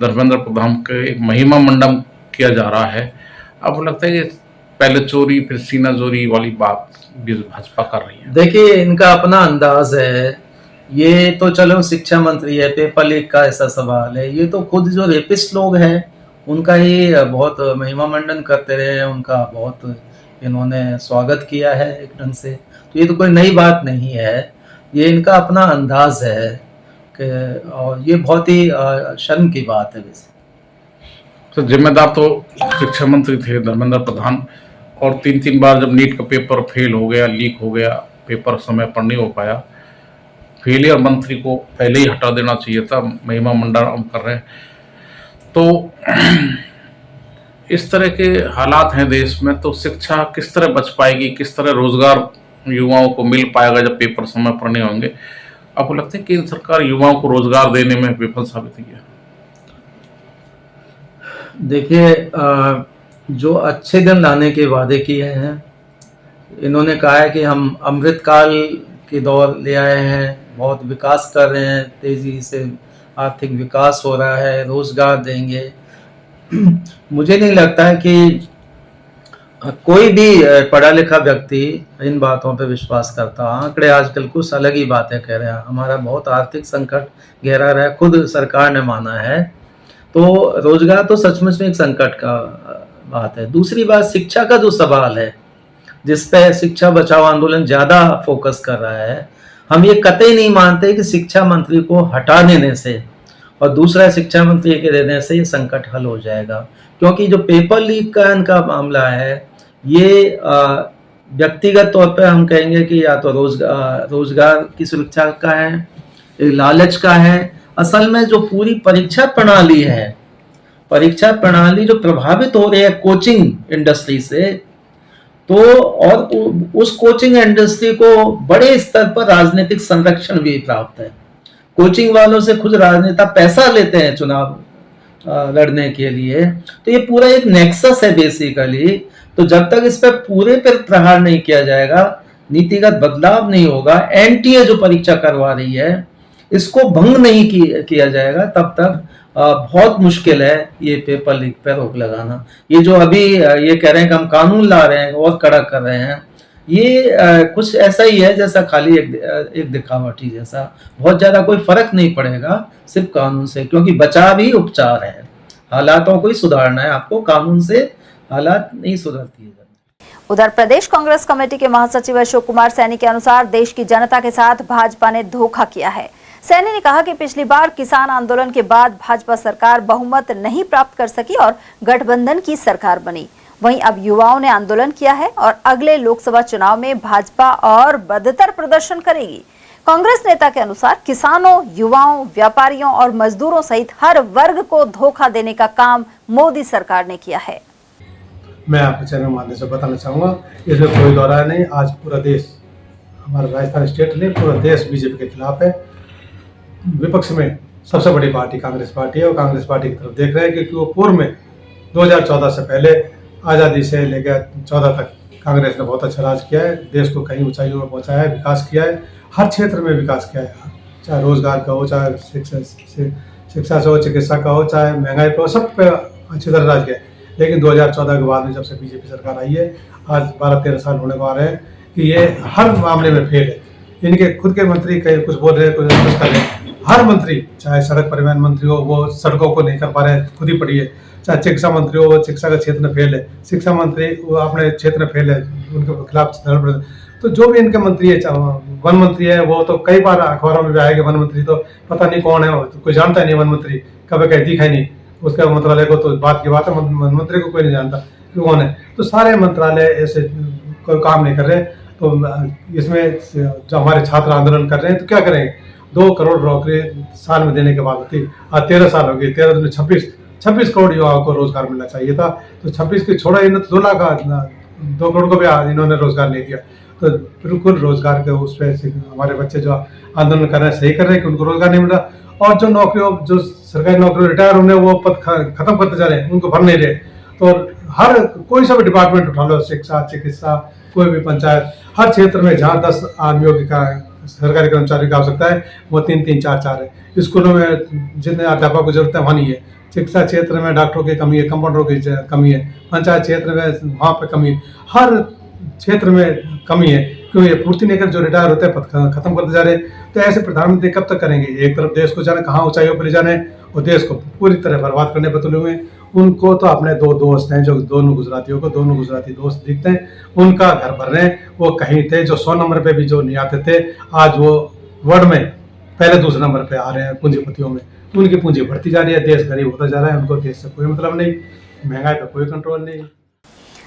धर्मेंद्र प्रधान के एक महिमा मंडन किया जा रहा है। अब लगता है कि पहले चोरी फिर सीना चोरी वाली बात भी भाजपा कर रही है। देखिए, इनका अपना अंदाज है। ये तो चलो शिक्षा मंत्री है, पेपर लीक का ऐसा सवाल है। ये तो खुद जो रेपिस्ट लोग हैं उनका ही बहुत महिमा मंडन करते रहे, उनका बहुत इन्होंने स्वागत किया है एक ढंग से। तो ये तो कोई नई बात नहीं है, ये इनका अपना अंदाज है कि, और ये बहुत ही शर्म की बात है। वैसे तो जिम्मेदार तो शिक्षा मंत्री थे धर्मेंद्र प्रधान, और 3 बार जब नीट का पेपर फेल हो गया, लीक हो गया, पेपर समय पर नहीं हो पाया, फेलियर मंत्री को पहले ही हटा देना चाहिए था। महिमा मंडन हम कर रहे हैं। तो इस तरह के हालात हैं देश में, तो शिक्षा किस तरह बच पाएगी, किस तरह रोजगार युवाओं को मिल पाएगा जब पेपर समय पर नहीं होंगे। आपको लगता है कि इन सरकार युवाओं को रोजगार देने में विफल साबित हुई है? देखिए, जो अच्छे दिन लाने के वादे किए हैं, इन्होंने कहा है कि हम अमृतकाल के दौर ले आए हैं, बहुत विकास कर रहे हैं, तेजी से आर्थिक विकास हो रहा है, रोजगार देंगे। मुझे नहीं लगता है कि कोई भी पढ़ा लिखा व्यक्ति इन बातों पे विश्वास करता। आंकड़े आजकल कुछ अलग ही बातें कह रहे हैं। हमारा बहुत आर्थिक संकट गहरा रहा है, खुद सरकार ने माना है। तो रोजगार तो सचमुच में एक संकट का बात है। दूसरी बात, शिक्षा का जो सवाल है, जिस पे शिक्षा बचाओ आंदोलन ज़्यादा फोकस कर रहा है, हम ये कतई नहीं मानते कि शिक्षा मंत्री को हटा देने से और दूसरा शिक्षा मंत्री के देने से ये संकट हल हो जाएगा। क्योंकि जो पेपर लीक का इनका मामला है, ये व्यक्तिगत तौर पर हम कहेंगे कि या तो रोजगार की सुरक्षा का है, लालच का है। असल में जो पूरी परीक्षा प्रणाली है, परीक्षा प्रणाली जो प्रभावित हो रही है कोचिंग इंडस्ट्री से, तो और उस कोचिंग इंडस्ट्री को बड़े स्तर पर राजनीतिक संरक्षण भी प्राप्त है। कोचिंग वालों से खुद राजनेता पैसा लेते हैं चुनाव लड़ने के लिए। तो ये पूरा एक नेक्सस है बेसिकली। तो जब तक इस पर पूरे पर प्रहार नहीं किया जाएगा, नीतिगत बदलाव नहीं होगा, एनटीए जो परीक्षा करवा रही है इसको भंग नहीं किया जाएगा, तब तक बहुत मुश्किल है ये पेपर लीक पर रोक लगाना। ये जो अभी ये कह रहे हैं कि हम कानून ला रहे हैं और कड़ा कर रहे हैं, ये कुछ ऐसा ही है जैसा खाली एक दिखावटी जैसा। बहुत ज़्यादा कोई फर्क नहीं पड़ेगा सिर्फ कानून से, क्योंकि बचाव ही उपचार है। हालातों को ही सुधारना है आपको, कानून से हालात नहीं सुधरती है। उधर प्रदेश कांग्रेस कमेटी के महासचिव अशोक कुमार सैनी के अनुसार देश की जनता के साथ भाजपा ने धोखा किया है। सैनी ने कहा कि पिछली बार किसान आंदोलन के बाद भाजपा सरकार बहुमत नहीं प्राप्त कर सकी और गठबंधन की सरकार बनी। वहीं अब युवाओं ने आंदोलन किया है और अगले लोकसभा चुनाव में भाजपा और बदतर प्रदर्शन करेगी। कांग्रेस नेता के अनुसार किसानों, युवाओं, व्यापारियों और मजदूरों सहित हर वर्ग को धोखा देने का काम मोदी सरकार ने किया है। मैं आपके चैनल के माध्यम से बताना चाहूँगा, इसमें कोई दो राय नहीं। आज पूरा देश, हमारा राजस्थान स्टेट नहीं, पूरा देश बीजेपी के खिलाफ है। विपक्ष में सबसे बड़ी पार्टी कांग्रेस पार्टी है और कांग्रेस पार्टी की तरफ देख रहे हैं, क्योंकि वो पूर्व में 2014 से पहले आज़ादी से लेकर 14 तक कांग्रेस ने बहुत अच्छा राज किया है, देश को कई ऊंचाइयों में पहुंचाया है, विकास किया है, हर क्षेत्र में विकास किया है, चाहे रोजगार का हो, चाहे शिक्षा से हो, चिकित्सा का हो, चाहे महंगाई पर हो, सब पे अच्छी तरह राज किया है। लेकिन 2014 के बाद में जब से बीजेपी सरकार आई है, आज 12-13 साल होने को आ रहे हैं कि ये हर मामले में फेल है। इनके खुद के मंत्री कहीं कुछ बोल रहे हैं, कुछ कर रहे हैं। हर मंत्री, चाहे सड़क परिवहन मंत्री हो, वो सड़कों को नहीं कर पा रहे, खुद ही पड़ी है। चाहे शिक्षा मंत्री हो, वो शिक्षा के क्षेत्र में फेल है। शिक्षा मंत्री वो अपने क्षेत्र में फेल है, उनके खिलाफ। तो जो भी इनके मंत्री है, वन मंत्री है, वो तो कई बार अखबारों में भी आएगा। वन मंत्री तो पता नहीं कौन है, तो कोई जानता नहीं वन मंत्री, कभी कहीं दिखा नहीं उसका मंत्रालय को, तो बात की बात है, वन मंत्री को कोई नहीं जानता कि कौन है। तो सारे मंत्रालय ऐसे कोई काम नहीं कर रहे। तो इसमें जो हमारे छात्र आंदोलन कर रहे हैं, तो क्या करेंगे? 2 करोड़ नौकरी साल में देने के बाद होती, आज 13 साल हो गए, 13 में 26 करोड़ युवाओं को रोजगार मिलना चाहिए था। तो 26 की छोड़ा, इन्होंने 2 लाख 2 करोड़ को भी इन्होंने रोजगार नहीं दिया। तो बिल्कुल रोजगार के उस पर हमारे बच्चे जो आंदोलन कर रहे हैं सही कर रहे हैं कि उनको रोजगार नहीं मिल रहा। और जो नौकरियों, जो सरकारी नौकरी रिटायर होने, वो पद खत्म करते जा रहे हैं, उनको भर नहीं रहे। तो हर कोई सा भी डिपार्टमेंट उठा लो, शिक्षा, चिकित्सा, कोई भी पंचायत, हर क्षेत्र में जहाँ 10 आदमियों की सरकारी कर्मचारी की आवश्यकता है, वो 3-3, 4-4 है। स्कूलों में जितने अध्यापकों की जरूरत है वहाँ नहीं है। शिक्षा क्षेत्र में डॉक्टरों की कमी है, कंपाउंडरों की कमी है, पंचायत क्षेत्र में वहाँ पे कमी है, हर क्षेत्र में कमी है। क्यों? ये पूर्ति नहीं कर, जो रिटायर होते हैं पद खत्म करते जा रहे हैं। तो ऐसे प्रधानमंत्री कब तक करेंगे? एक तरफ देश को जाने कहाँ ऊंचाइयों पर ले जाने और देश को पूरी तरह बर्बाद करने पर तुले हुए। उनको तो अपने 2 दोस्त हैं, जो दोनों गुजरातियों को 2 गुजराती दोस्त दिखते हैं, उनका घर भर रहे हैं। वो कहीं थे जो 100 नंबर पे भी जो नहीं आते थे, आज वो वर्ल्ड में पहले 2 नंबर पे आ रहे हैं पूंजीपतियों में। उनकी पूंजी बढ़ती जा रही है, देश गरीब होता जा रहा है, उनको देश से कोई मतलब नहीं, महंगाई पर कोई कंट्रोल नहीं।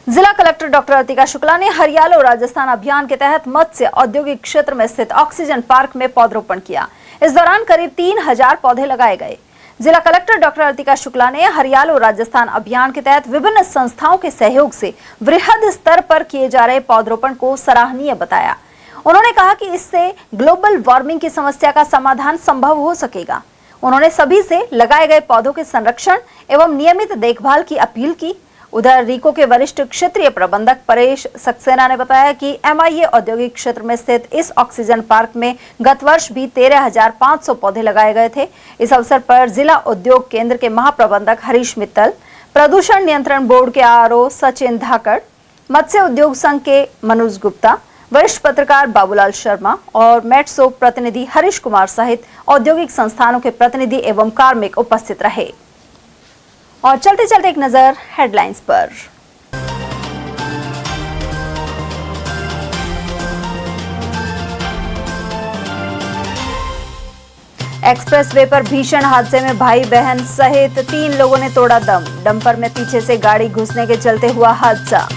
जिला कलेक्टर डॉक्टर अर्तिका शुक्ला ने हरियालो राजस्थान अभियान के तहत मत्स्य औद्योगिक क्षेत्र में स्थित ऑक्सीजन पार्क में पौधरोपण किया। इस दौरान करीब 3000 पौधे लगाए गए। जिला कलेक्टर डॉक्टर अर्तिका शुक्ला ने हरियालो राजस्थान अभियान के तहत विभिन्न संस्थाओं के सहयोग से वृहद स्तर पर किए जा रहे पौधरोपण को सराहनीय बताया। उन्होंने कहा कि इससे ग्लोबल वार्मिंग की समस्या का समाधान संभव हो सकेगा। उन्होंने सभी से लगाए गए पौधों के संरक्षण एवं नियमित देखभाल की अपील की। उधर रीको के वरिष्ठ क्षेत्रीय प्रबंधक परेश सक्सेना ने बताया कि MIA औद्योगिक क्षेत्र में स्थित इस ऑक्सीजन पार्क में गत वर्ष भी 13,500 पौधे लगाए गए थे। इस अवसर पर जिला उद्योग केंद्र के महाप्रबंधक हरीश मित्तल, प्रदूषण नियंत्रण बोर्ड के RO सचिन धाकड़, मत्स्य उद्योग संघ के मनोज गुप्ता, वरिष्ठ पत्रकार बाबूलाल शर्मा और मेटसो प्रतिनिधि हरीश कुमार सहित औद्योगिक संस्थानों के प्रतिनिधि एवं कार्मिक उपस्थित रहे। और चलते चलते एक नजर हेडलाइंस पर। एक्सप्रेसवे पर भीषण हादसे में भाई बहन सहित 3 लोगों ने तोड़ा दम। डंपर में पीछे से गाड़ी घुसने के चलते हुआ हादसा।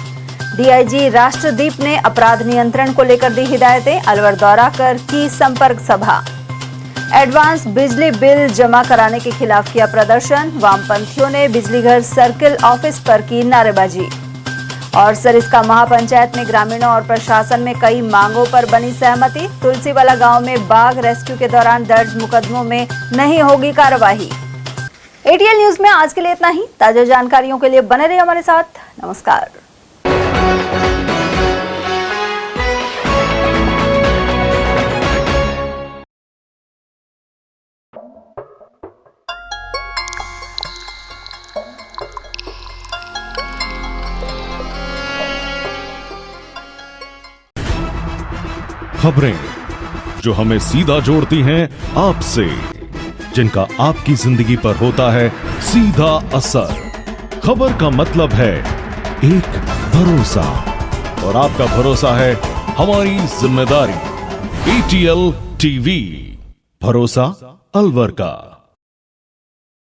DIG राष्ट्रदीप ने अपराध नियंत्रण को लेकर दी हिदायतें। अलवर दौरा कर की संपर्क सभा। एडवांस बिजली बिल जमा कराने के खिलाफ किया प्रदर्शन। वामपंथियों ने बिजली घर सर्किल ऑफिस पर की नारेबाजी। और सरिस्का महापंचायत में ग्रामीणों और प्रशासन में कई मांगों पर बनी सहमति। तुलसीवाला गांव में बाघ रेस्क्यू के दौरान दर्ज मुकदमों में नहीं होगी कार्रवाई। ATL न्यूज में आज के लिए इतना ही। ताजा जानकारियों के लिए बने रहिए हमारे साथ। नमस्कार। खबरें जो हमें सीधा जोड़ती हैं आपसे, जिनका आपकी जिंदगी पर होता है सीधा असर। खबर का मतलब है एक भरोसा, और आपका भरोसा है हमारी जिम्मेदारी। ATL TV, भरोसा अलवर का।